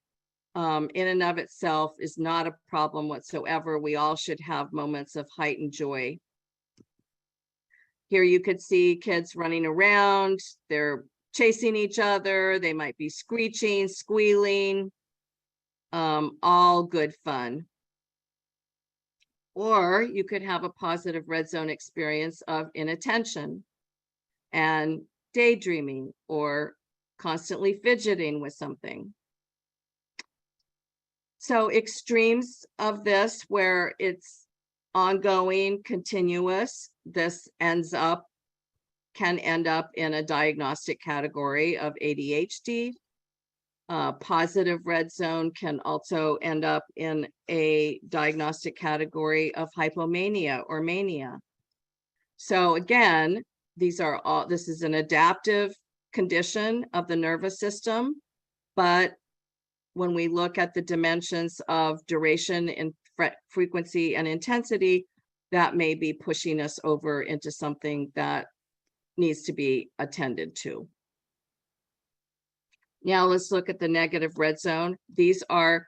In and of itself is not a problem whatsoever. We all should have moments of heightened joy. Here you could see kids running around, they're chasing each other, they might be screeching, squealing, all good fun. Or you could have a positive red zone experience of inattention and daydreaming or constantly fidgeting with something. So extremes of this where it's ongoing, continuous, this can end up in a diagnostic category of ADHD. Positive red zone can also end up in a diagnostic category of hypomania or mania. So again, this is an adaptive condition of the nervous system, but when we look at the dimensions of duration and frequency and intensity, that may be pushing us over into something that needs to be attended to. Now let's look at the negative red zone. These are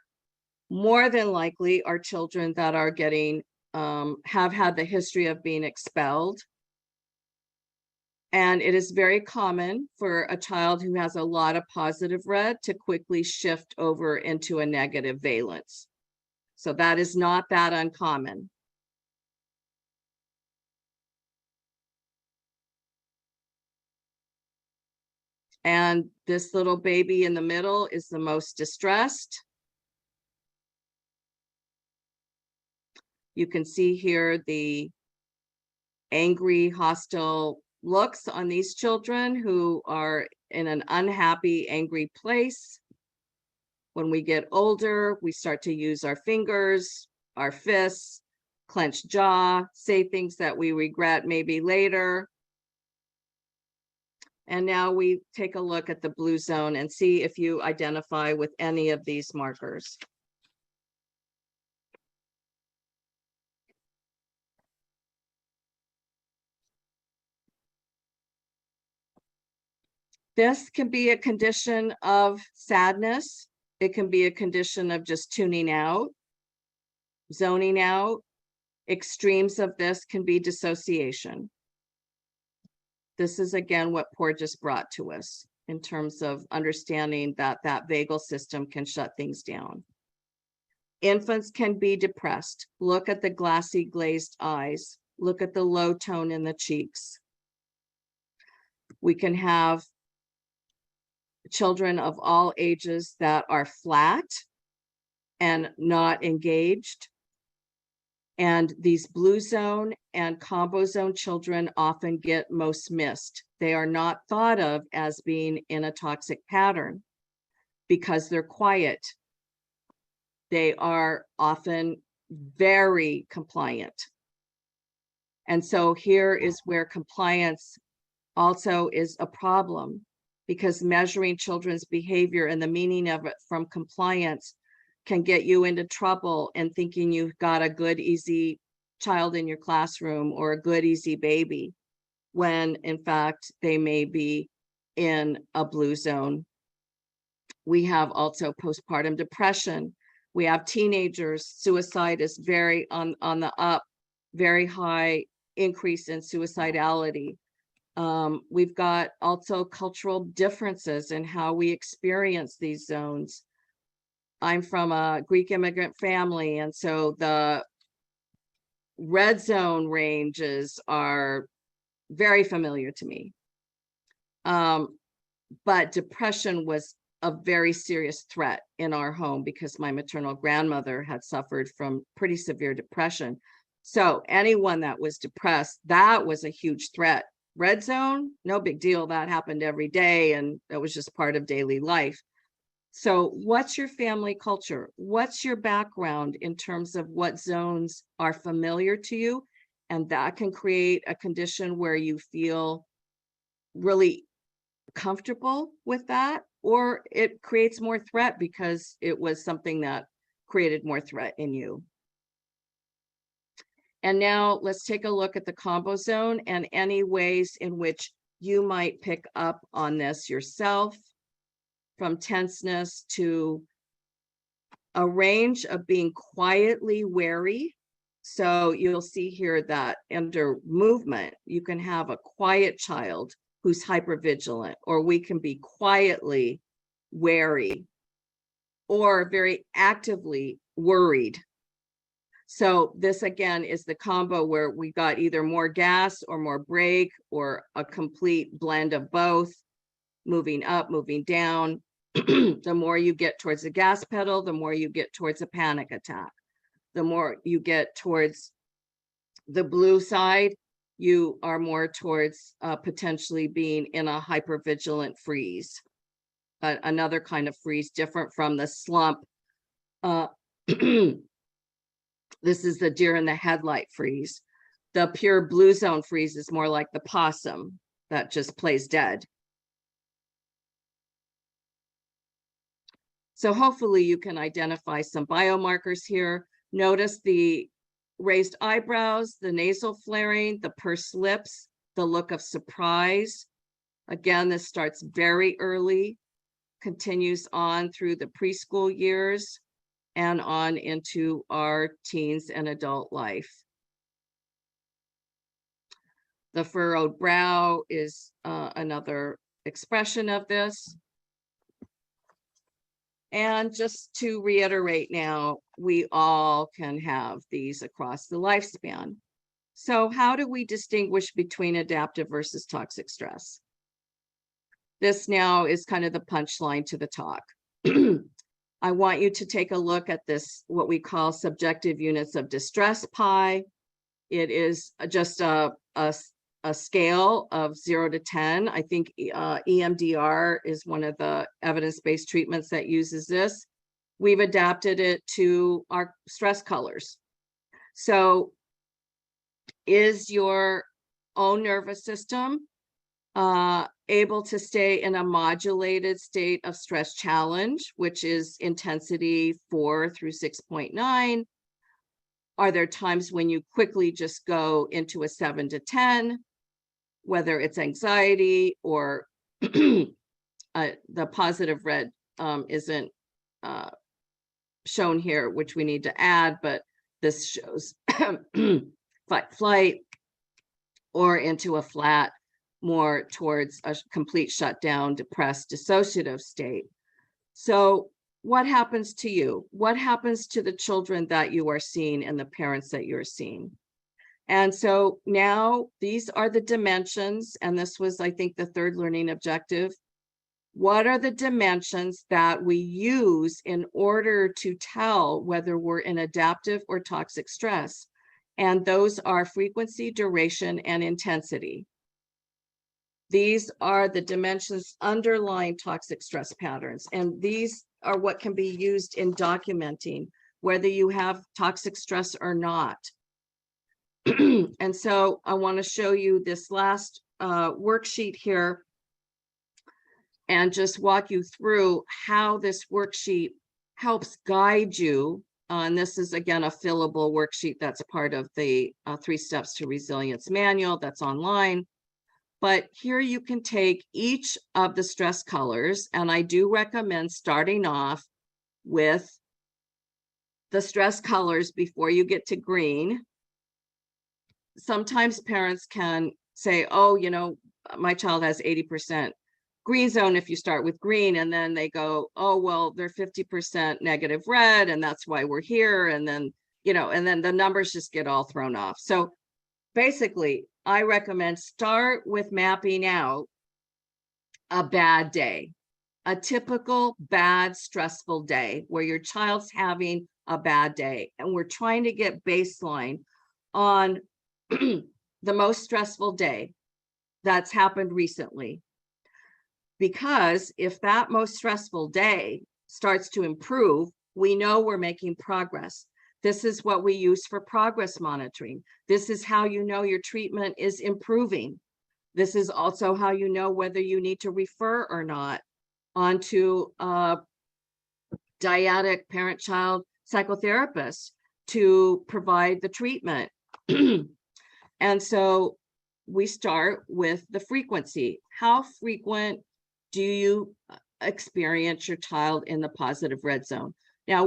more than likely our children that are getting, have had the history of being expelled. And it is very common for a child who has a lot of positive red to quickly shift over into a negative valence. So that is not that uncommon. And this little baby in the middle is the most distressed. You can see here the angry, hostile looks on these children who are in an unhappy, angry place. When we get older, we start to use our fingers, our fists, clenched jaw, say things that we regret maybe later. And now we take a look at the blue zone and see if you identify with any of these markers. This can be a condition of sadness. It can be a condition of just tuning out, zoning out. Extremes of this can be dissociation. This is again what Porges brought to us in terms of understanding that that vagal system can shut things down. Infants can be depressed. Look at the glassy glazed eyes. Look at the low tone in the cheeks. We can have children of all ages that are flat and not engaged. And these blue zone and combo zone children often get most missed. They are not thought of as being in a toxic pattern because they're quiet, They are often very compliant. And so here is where compliance also is a problem, because measuring children's behavior and the meaning of it from compliance can get you into trouble and thinking you've got a good, easy child in your classroom or a good, easy baby, when in fact they may be in a blue zone. We have also postpartum depression. We have teenagers. Suicide is very on the up, very high increase in suicidality. We've got also cultural differences in how we experience these zones. I'm from a Greek immigrant family, and so the red zone ranges are very familiar to me. But depression was a very serious threat in our home because my maternal grandmother had suffered from pretty severe depression. So anyone that was depressed, that was a huge threat. Red zone, no big deal. That happened every day, and that was just part of daily life. So what's your family culture? What's your background in terms of what zones are familiar to you? And that can create a condition where you feel really comfortable with that, or it creates more threat because it was something that created more threat in you. And now let's take a look at the combo zone and any ways in which you might pick up on this yourself, from tenseness to a range of being quietly wary. So you'll see here that under movement, you can have a quiet child who's hypervigilant, or we can be quietly wary or very actively worried. So this again is the combo where we got either more gas or more brake or a complete blend of both, moving up, moving down. The more you get towards the gas pedal, the more you get towards a panic attack. The more you get towards the blue side, you are more towards potentially being in a hypervigilant freeze, another kind of freeze different from the slump. This is the deer in the headlight freeze. The pure blue zone freeze is more like the possum that just plays dead. So hopefully you can identify some biomarkers here. Notice the raised eyebrows, the nasal flaring, the pursed lips, the look of surprise. Again, this starts very early, continues on through the preschool years and on into our teens and adult life. The furrowed brow is another expression of this. And just to reiterate now, we all can have these across the lifespan. So how do we distinguish between adaptive versus toxic stress? This now is kind of the punchline to the talk. I want you to take a look at this, what we call subjective units of distress pie. It is just a scale of 0 to 10. I think EMDR is one of the evidence-based treatments that uses this. We've adapted it to our stress colors. So is your own nervous system able to stay in a modulated state of stress challenge, which is intensity 4 through 6.9? Are there times when you quickly just go into a 7 to 10, whether it's anxiety or the positive red isn't shown here, which we need to add, but this shows fight, flight, or into a flat, more towards a complete shutdown, depressed, dissociative state. So what happens to you? What happens to the children that you are seeing and the parents that you're seeing? And so now these are the dimensions, and this was, I think, the third learning objective. What are the dimensions that we use in order to tell whether we're in adaptive or toxic stress? And those are frequency, duration, and intensity. These are the dimensions underlying toxic stress patterns, and these are what can be used in documenting whether you have toxic stress or not. And so I want to show you this last worksheet here and just walk you through how this worksheet helps guide you. And this is, again, a fillable worksheet that's a part of the 3 Steps to Resilience manual that's online. But here you can take each of the stress colors, and I do recommend starting off with the stress colors before you get to green. Sometimes parents can say, oh, you know, my child has 80% green zone if you start with green, and then they go, oh, well, they're 50% negative red, and that's why we're here. And then, you know, and then the numbers just get all thrown off. So basically, I recommend start with mapping out a bad day, a typical bad, stressful day where your child's having a bad day. And we're trying to get baseline on the most stressful day that's happened recently. Because if that most stressful day starts to improve, we know we're making progress. This is what we use for progress monitoring. This is how you know your treatment is improving. This is also how you know whether you need to refer or not onto a dyadic parent-child psychotherapist to provide the treatment. And so we start with the frequency. How frequent do you experience your child in the positive red zone? Now,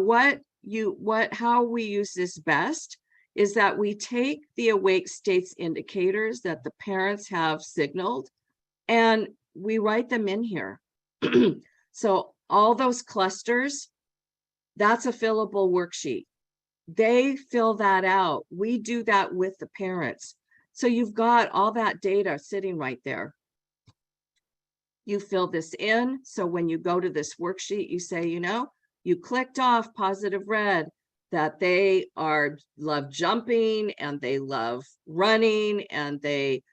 how we use this best is that we take the awake states indicators that the parents have signaled, and we write them in here. So all those clusters, that's a fillable worksheet. They fill that out. We do that with the parents. So you've got all that data sitting right there. You fill this in. So when you go to this worksheet, you say, you know, you clicked off positive red, that they love jumping and they love running and they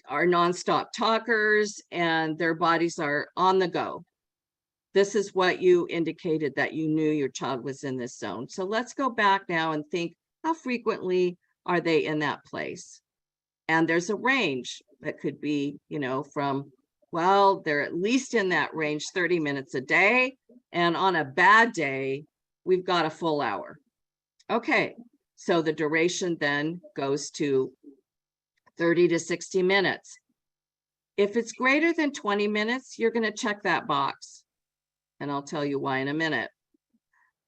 are nonstop talkers and their bodies are on the go. This is what you indicated that you knew your child was in this zone. So let's go back now and think, how frequently are they in that place? And there's a range that could be, you know, from, well, they're at least in that range 30 minutes a day. And on a bad day, we've got a full hour. Okay, so the duration then goes to 30 to 60 minutes. If it's greater than 20 minutes, you're going to check that box. And I'll tell you why in a minute.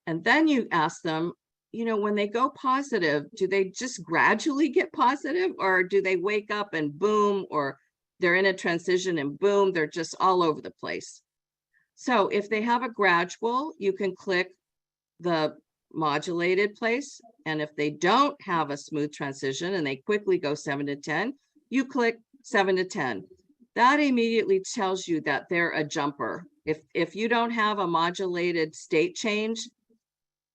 And then you ask them, you know, when they go positive, do they just gradually get positive, or do they wake up and boom, or they're in a transition and boom, they're just all over the place? So if they have a gradual, you can click the modulated place. And if they don't have a smooth transition and they quickly go 7 to 10, you click 7 to 10. That immediately tells you that they're a jumper. If you don't have a modulated state change,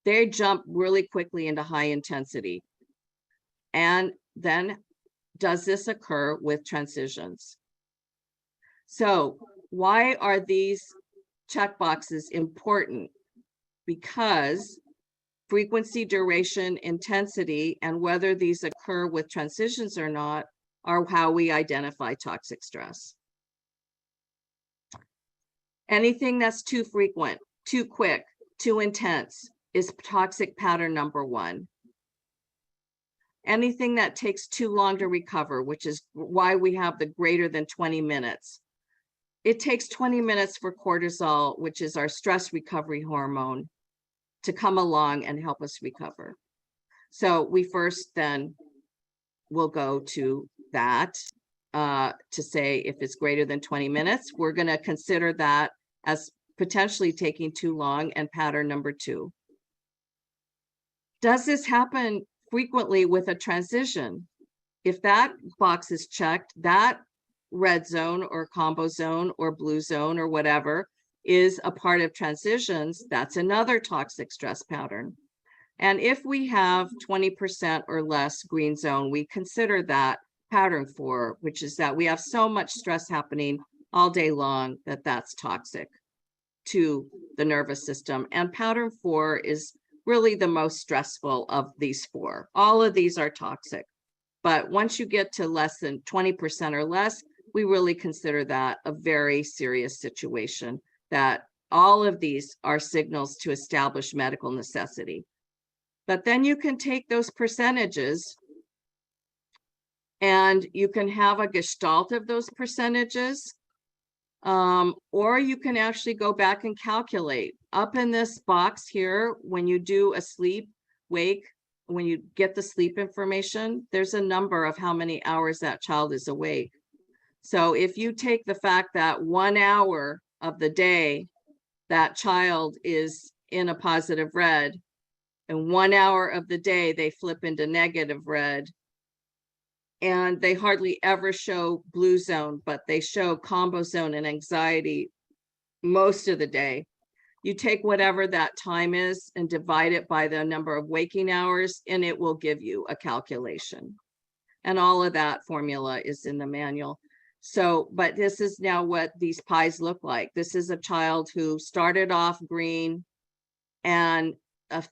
they jump really quickly into high intensity. And then does this occur with transitions? So why are these checkboxes important? Because frequency, duration, intensity, and whether these occur with transitions or not are how we identify toxic stress. Anything that's too frequent, too quick, too intense is toxic pattern number 1. Anything that takes too long to recover, which is why we have the greater than 20 minutes. It takes 20 minutes for cortisol, which is our stress recovery hormone, to come along and help us recover. So we first then will go to that to say if it's greater than 20 minutes, we're going to consider that as potentially taking too long, and pattern number 2. Does this happen frequently with a transition? If that box is checked, that red zone or combo zone or blue zone or whatever is a part of transitions, that's another toxic stress pattern. And if we have 20% or less green zone, we consider that pattern 4, which is that we have so much stress happening all day long that that's toxic to the nervous system. And pattern 4 is really the most stressful of these four. All of these are toxic, but once you get to less than 20% or less, we really consider that a very serious situation, that all of these are signals to establish medical necessity. But then you can take those percentages and you can have a gestalt of those percentages, or you can actually go back and calculate. Up in this box here, when you do a sleep wake, when you get the sleep information, there's a number of how many hours that child is awake. So if you take the fact that 1 hour of the day that child is in a positive red, and 1 hour of the day they flip into negative red, and they hardly ever show blue zone, but they show combo zone and anxiety most of the day. You take whatever that time is and divide it by the number of waking hours, and it will give you a calculation. And all of that formula is in the manual. So, but this is now what these pies look like. This is a child who started off green, and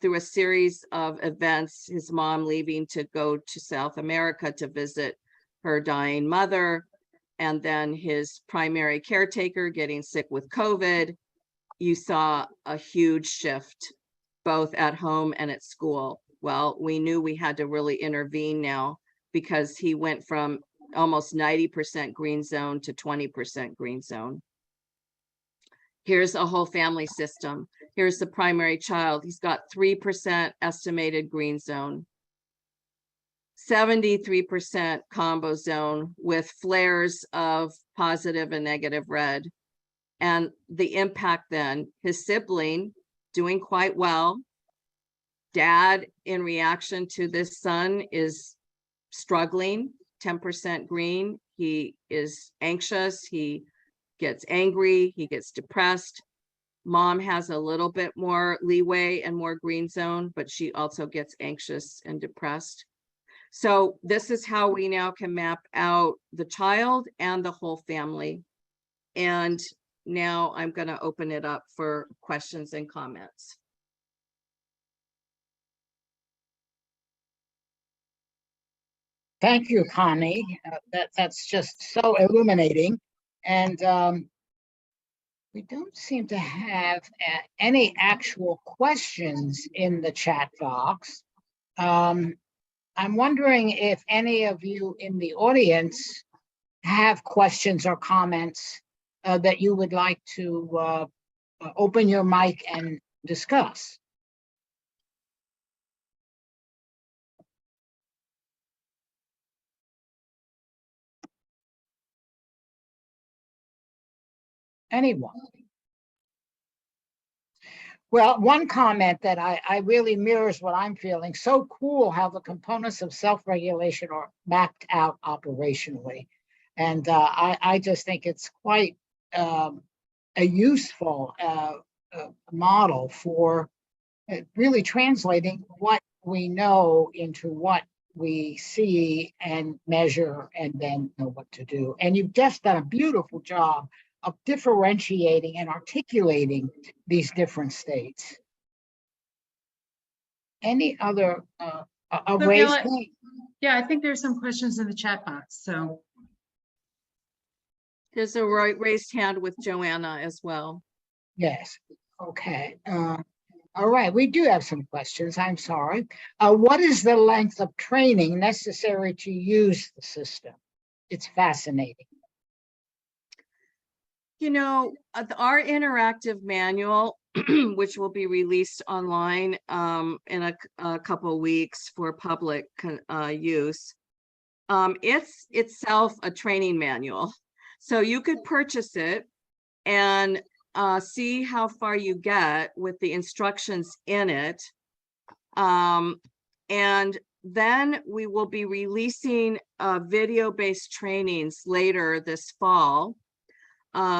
through a series of events, his mom leaving to go to South America to visit her dying mother, and then his primary caretaker getting sick with COVID, you saw a huge shift, both at home and at school. Well, we knew we had to really intervene now, because he went from almost 90% green zone to 20% green zone. Here's a whole family system. Here's the primary child. He's got 3% estimated green zone, 73% combo zone with flares of positive and negative red. And the impact then, his sibling doing quite well. Dad, in reaction to this son, is struggling, 10% green. He is anxious, he gets angry, he gets depressed. Mom has a little bit more leeway and more green zone, but she also gets anxious and depressed. So this is how we now can map out the child and the whole family. And now I'm going to open it up for questions and comments. Thank you, Connie. That's just so illuminating. And we don't seem to have any actual questions in the chat box. I'm wondering if any of you in the audience have questions or comments that you would like to open your mic and discuss. Anyone? Well, one comment that I really mirrors what I'm feeling. So cool how the components of self-regulation are mapped out operationally. And I just think it's quite a useful model for really translating what we know into what we see and measure and then know what to do. And you've just done a beautiful job of differentiating and articulating these different states. Any other raised hand? Yeah, I think there's some questions in the chat box. So there's a raised hand with Joanna as well. Yes. Okay. All right. We do have some questions. I'm sorry. What is the length of training necessary to use the system? It's fascinating. You know, our interactive manual, which will be released online in a couple of weeks for public use, it's itself a training manual. So you could purchase it and see how far you get with the instructions in it. And then we will be releasing video-based trainings later this fall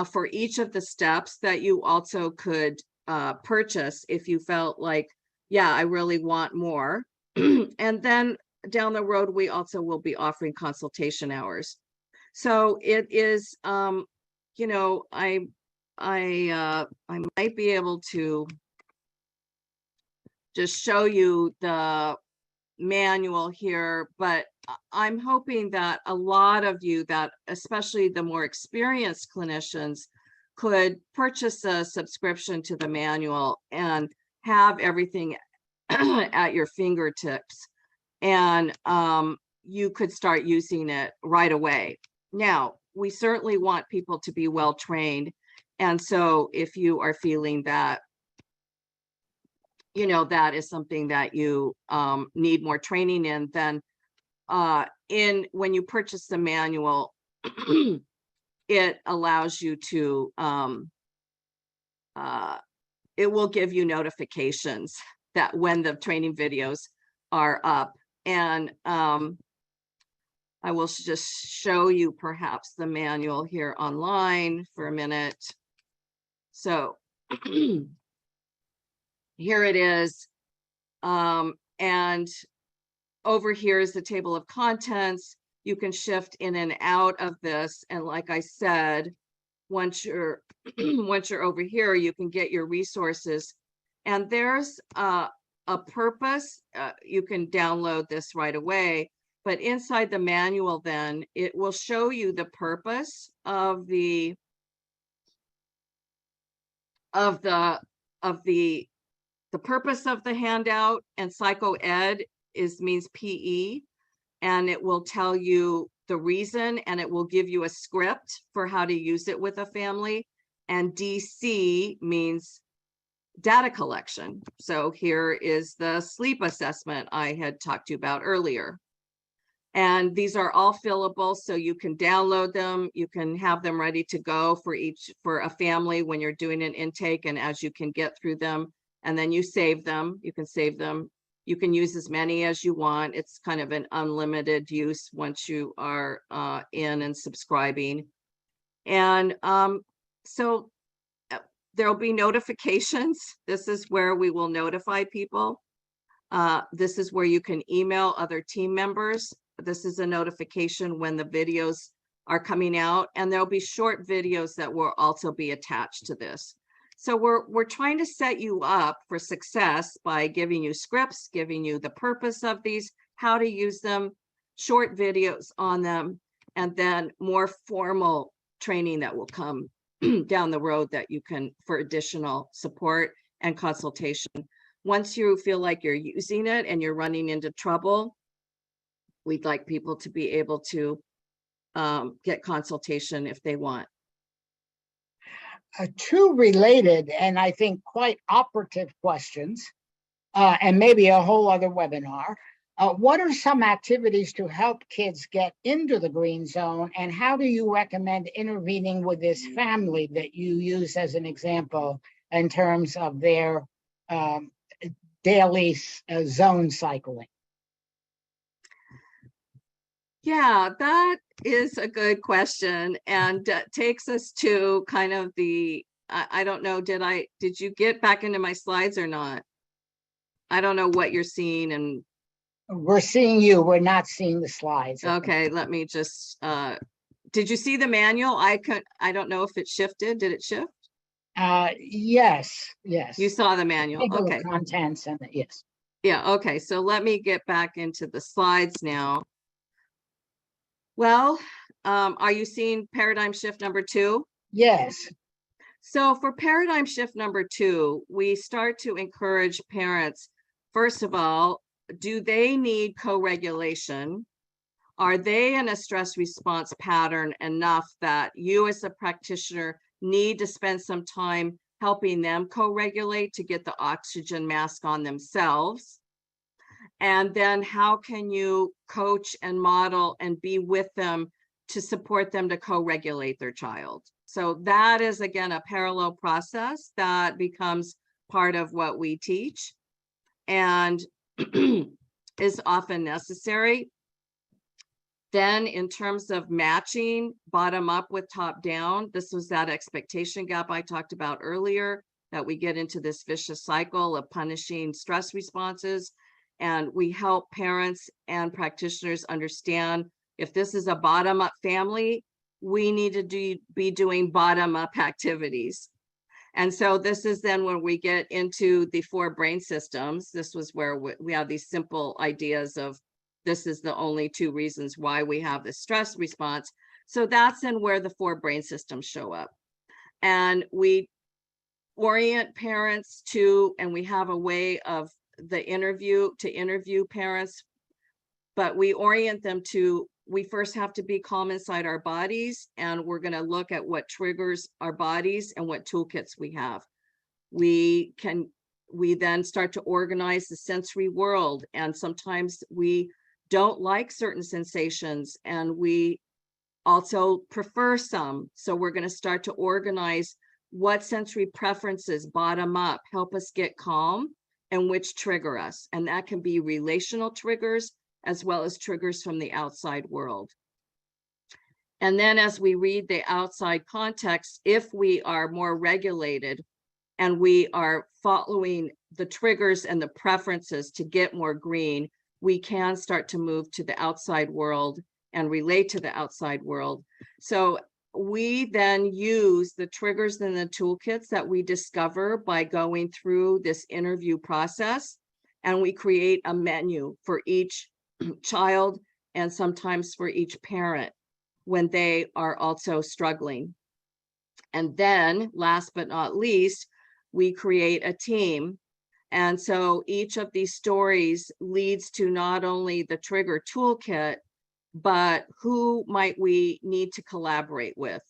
for each of the steps that you also could purchase if you felt like, yeah, I really want more. And then down the road, we also will be offering consultation hours. So it is, you know, I might be able to just show you the manual here, but I'm hoping that a lot of you, that especially the more experienced clinicians, could purchase a subscription to the manual and have everything at your fingertips, and you could start using it right away. Now, we certainly want people to be well trained, and so if you are feeling that, you know, that is something that you need more training in, then when you purchase the manual, it allows you to, it will give you notifications that when the training videos are up. And I will just show you perhaps the manual here online for a minute. So here it is. And over here is the table of contents. You can shift in and out of this. And like I said, once you're once you're over here, you can get your resources. And there's a purpose. You can download this right away. But inside the manual, then it will show you the purpose of the purpose of the handout, and psycho-ed means PE, and it will tell you the reason, and it will give you a script for how to use it with a family. And DC means data collection. So here is the sleep assessment I had talked to you about earlier. And these are all fillable, so you can download them. You can have them ready to go for a family when you're doing an intake, and as you can get through them, and then you save them. You can save them. You can use as many as you want. It's kind of an unlimited use once you are in and subscribing. And so there'll be notifications. This is where we will notify people. This is where you can email other team members. This is a notification when the videos are coming out, and there'll be short videos that will also be attached to this. So we're trying to set you up for success by giving you scripts, giving you the purpose of these, how to use them, short videos on them, and then more formal training that will come down the road that you can, for additional support and consultation. Once you feel like you're using it and you're running into trouble, we'd like people to be able to get consultation if they want. Two related and I think quite operative questions, and maybe a whole other webinar. What are some activities to help kids get into the green zone, and how do you recommend intervening with this family that you use as an example in terms of their daily zone cycling? Yeah, that is a good question, and takes us to kind of the, I don't know, did you get back into my slides or not? I don't know what you're seeing, and we're seeing you, we're not seeing the slides. Okay, let me just, did you see the manual? I don't know if it shifted. Did it shift? Yes. You saw the manual. Okay. Contents and yes. Yeah, okay. So let me get back into the slides now. Well, are you seeing paradigm shift number 2? Yes. So for paradigm shift number 2, we start to encourage parents, first of all, do they need co-regulation? Are they in a stress response pattern enough that you as a practitioner need to spend some time helping them co-regulate to get the oxygen mask on themselves? And then how can you coach and model and be with them to support them to co-regulate their child? So that is, again, a parallel process that becomes part of what we teach and is often necessary. Then in terms of matching bottom up with top down, this was that expectation gap I talked about earlier, that we get into this vicious cycle of punishing stress responses. And we help parents and practitioners understand, if this is a bottom-up family, we need to be doing bottom-up activities. And so this is then when we get into the 4 brain systems. This was where we have these simple ideas of this is the only 2 reasons why we have this stress response. So that's then where the 4 brain systems show up. And we orient parents to, and we have a way of the interview parents, but we orient them to, we first have to be calm inside our bodies, and we're going to look at what triggers our bodies and what toolkits we have. We then start to organize the sensory world, and sometimes we don't like certain sensations and we also prefer some. So we're going to start to organize what sensory preferences bottom up help us get calm and which trigger us. And that can be relational triggers as well as triggers from the outside world. And then as we read the outside context, if we are more regulated and we are following the triggers and the preferences to get more green, we can start to move to the outside world and relate to the outside world. So we then use the triggers and the toolkits that we discover by going through this interview process, and we create a menu for each child and sometimes for each parent when they are also struggling. And then last but not least, we create a team. And so each of these stories leads to not only the trigger toolkit, but who might we need to collaborate with?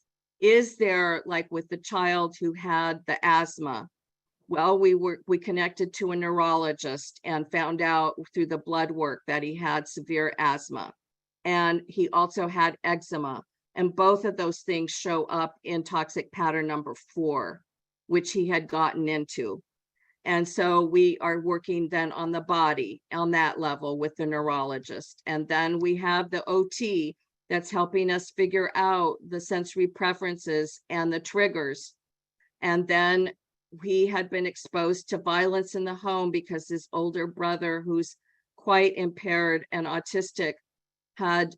Is there, like with the child who had the asthma? Well, we connected to a neurologist and found out through the blood work that he had severe asthma, and he also had eczema. And both of those things show up in toxic pattern number 4, which he had gotten into. And so we are working then on the body on that level with the neurologist. And then we have the OT that's helping us figure out the sensory preferences and the triggers. And then he had been exposed to violence in the home because his older brother, who's quite impaired and autistic, had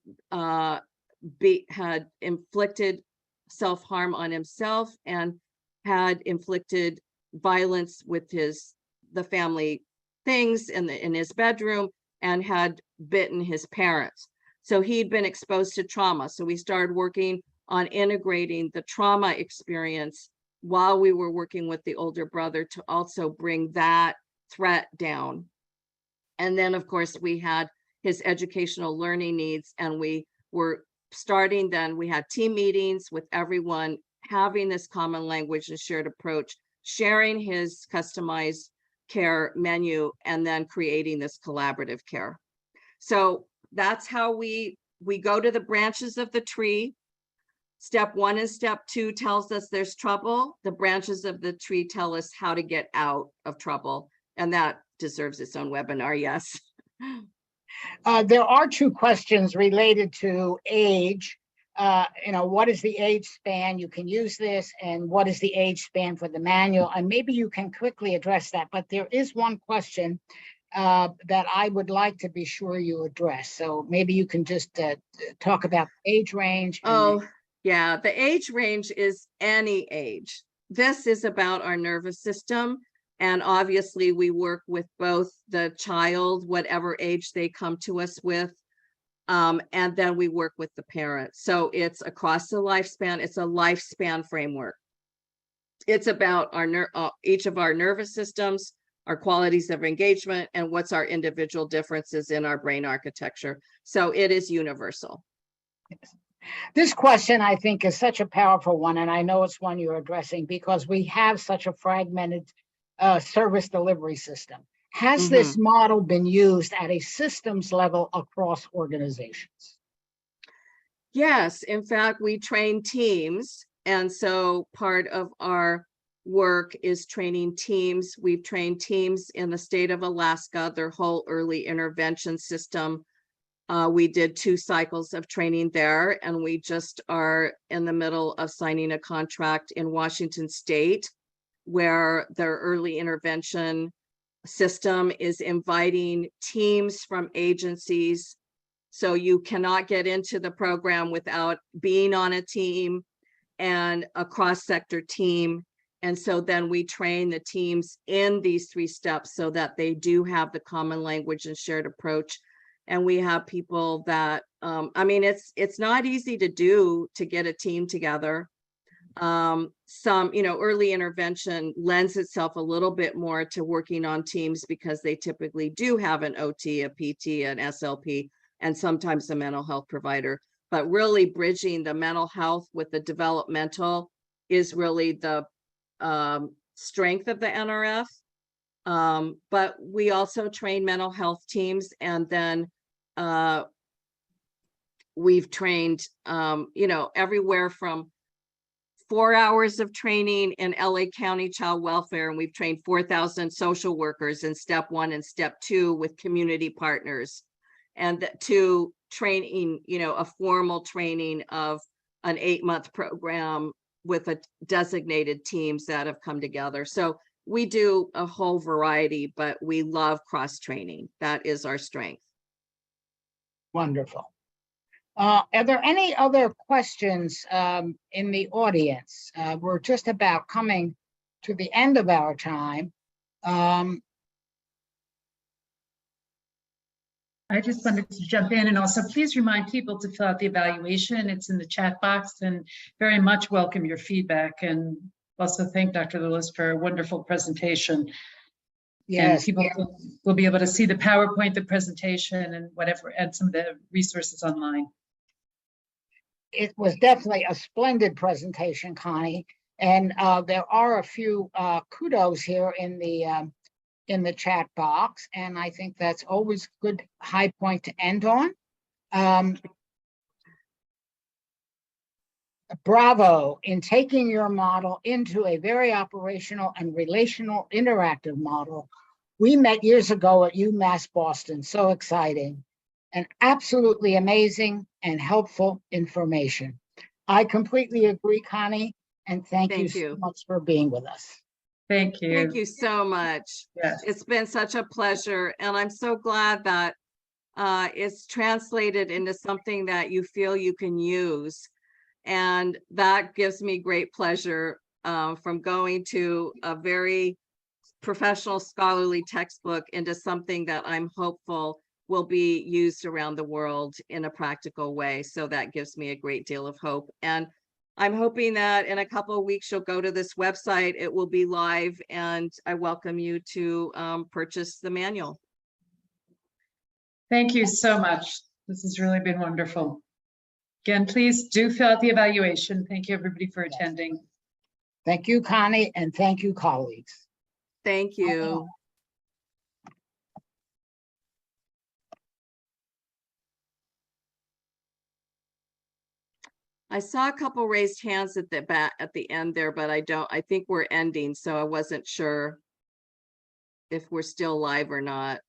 inflicted self-harm on himself and had inflicted violence with the family things in his bedroom and had bitten his parents. So he'd been exposed to trauma. So we started working on integrating the trauma experience while we were working with the older brother to also bring that threat down. And then of course we had his educational learning needs, and we were starting then, we had team meetings with everyone having this common language and shared approach, sharing his customized care menu, and then creating this collaborative care. So that's how we go to the branches of the tree. Step 1 and step 2 tells us there's trouble. The branches of the tree tell us how to get out of trouble. And that deserves its own webinar, yes. There are 2 questions related to age. What is the age span? You can use this, and what is the age span for the manual? And maybe you can quickly address that, but there is one question that I would like to be sure you address. So maybe you can just talk about age range. Yeah, the age range is any age. This is about our nervous system. And obviously we work with both the child, whatever age they come to us with, and then we work with the parent. So it's across the lifespan. It's a lifespan framework. It's about each of our nervous systems, our qualities of engagement, and what's our individual differences in our brain architecture. So it is universal. This question, I think, is such a powerful one, and I know it's one you're addressing because we have such a fragmented service delivery system. Has this model been used at a systems level across organizations? Yes, in fact, we train teams. And so part of our work is training teams. We've trained teams in the state of Alaska, their whole early intervention system. We did 2 cycles of training there, and we just are in the middle of signing a contract in Washington State, where their early intervention system is inviting teams from agencies. So you cannot get into the program without being on a team and a cross-sector team. And so then we train the teams in these 3 steps so that they do have the common language and shared approach. And we have people that, I mean, it's not easy to do, to get a team together. Some, early intervention lends itself a little bit more to working on teams because they typically do have an OT, a PT, an SLP, and sometimes a mental health provider. But really bridging the mental health with the developmental is really the strength of the NRF. But we also train mental health teams, and then we've trained, everywhere from 4 hours of training in LA County Child Welfare, and we've trained 4,000 social workers in step 1 and step 2 with community partners, and to training, a formal training of an 8-month program with a designated teams that have come together. So we do a whole variety, but we love cross training. That is our strength. Wonderful. Are there any other questions in the audience? We're just about coming to the end of our time. I just wanted to jump in and also please remind people to fill out the evaluation. It's in the chat box, and very much welcome your feedback. And also thank Dr. Lillas for a wonderful presentation. Yes, and people will be able to see the PowerPoint, the presentation, and whatever, and some of the resources online. It was definitely a splendid presentation, Connie. And there are a few kudos here in the chat box, and I think that's always a good high point to end on. Bravo in taking your model into a very operational and relational interactive model. We met years ago at UMass Boston. So exciting and absolutely amazing and helpful information. I completely agree, Connie, and thank you so much for being with us. Thank you. Thank you so much. Yes. It's been such a pleasure, and I'm so glad that it's translated into something that you feel you can use. And that gives me great pleasure from going to a very professional scholarly textbook into something that I'm hopeful will be used around the world in a practical way. So that gives me a great deal of hope. And I'm hoping that in a couple of weeks, you'll go to this website. It will be live, and I welcome you to purchase the manual. Thank you so much. This has really been wonderful. Again, please do fill out the evaluation. Thank you, everybody, for attending. Thank you, Connie, and thank you, colleagues. Thank you. I saw a couple raised hands at the end there, but I think we're ending, so I wasn't sure if we're still live or not.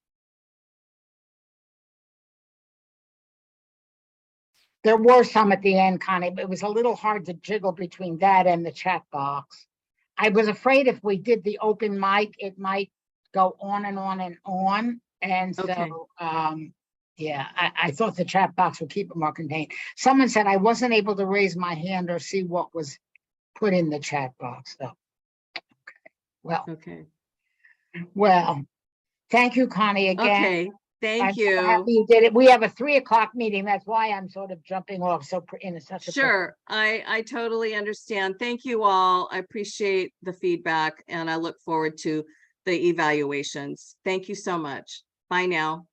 There were some at the end, Connie, but it was a little hard to jiggle between that and the chat box. I was afraid if we did the open mic, it might go on and on and on. And so, Okay. yeah, I thought the chat box would keep it more contained. Someone said I wasn't able to raise my hand or see what was put in the chat box. So, Okay. Well, thank you, Connie, again. Okay. Thank I'm you. so happy you did it. We have a 3 o'clock meeting. That's why I'm sort of jumping off so in such a Sure. I totally understand. Thank you all. I appreciate the feedback, and I look forward to the evaluations. Thank you so much. Bye now.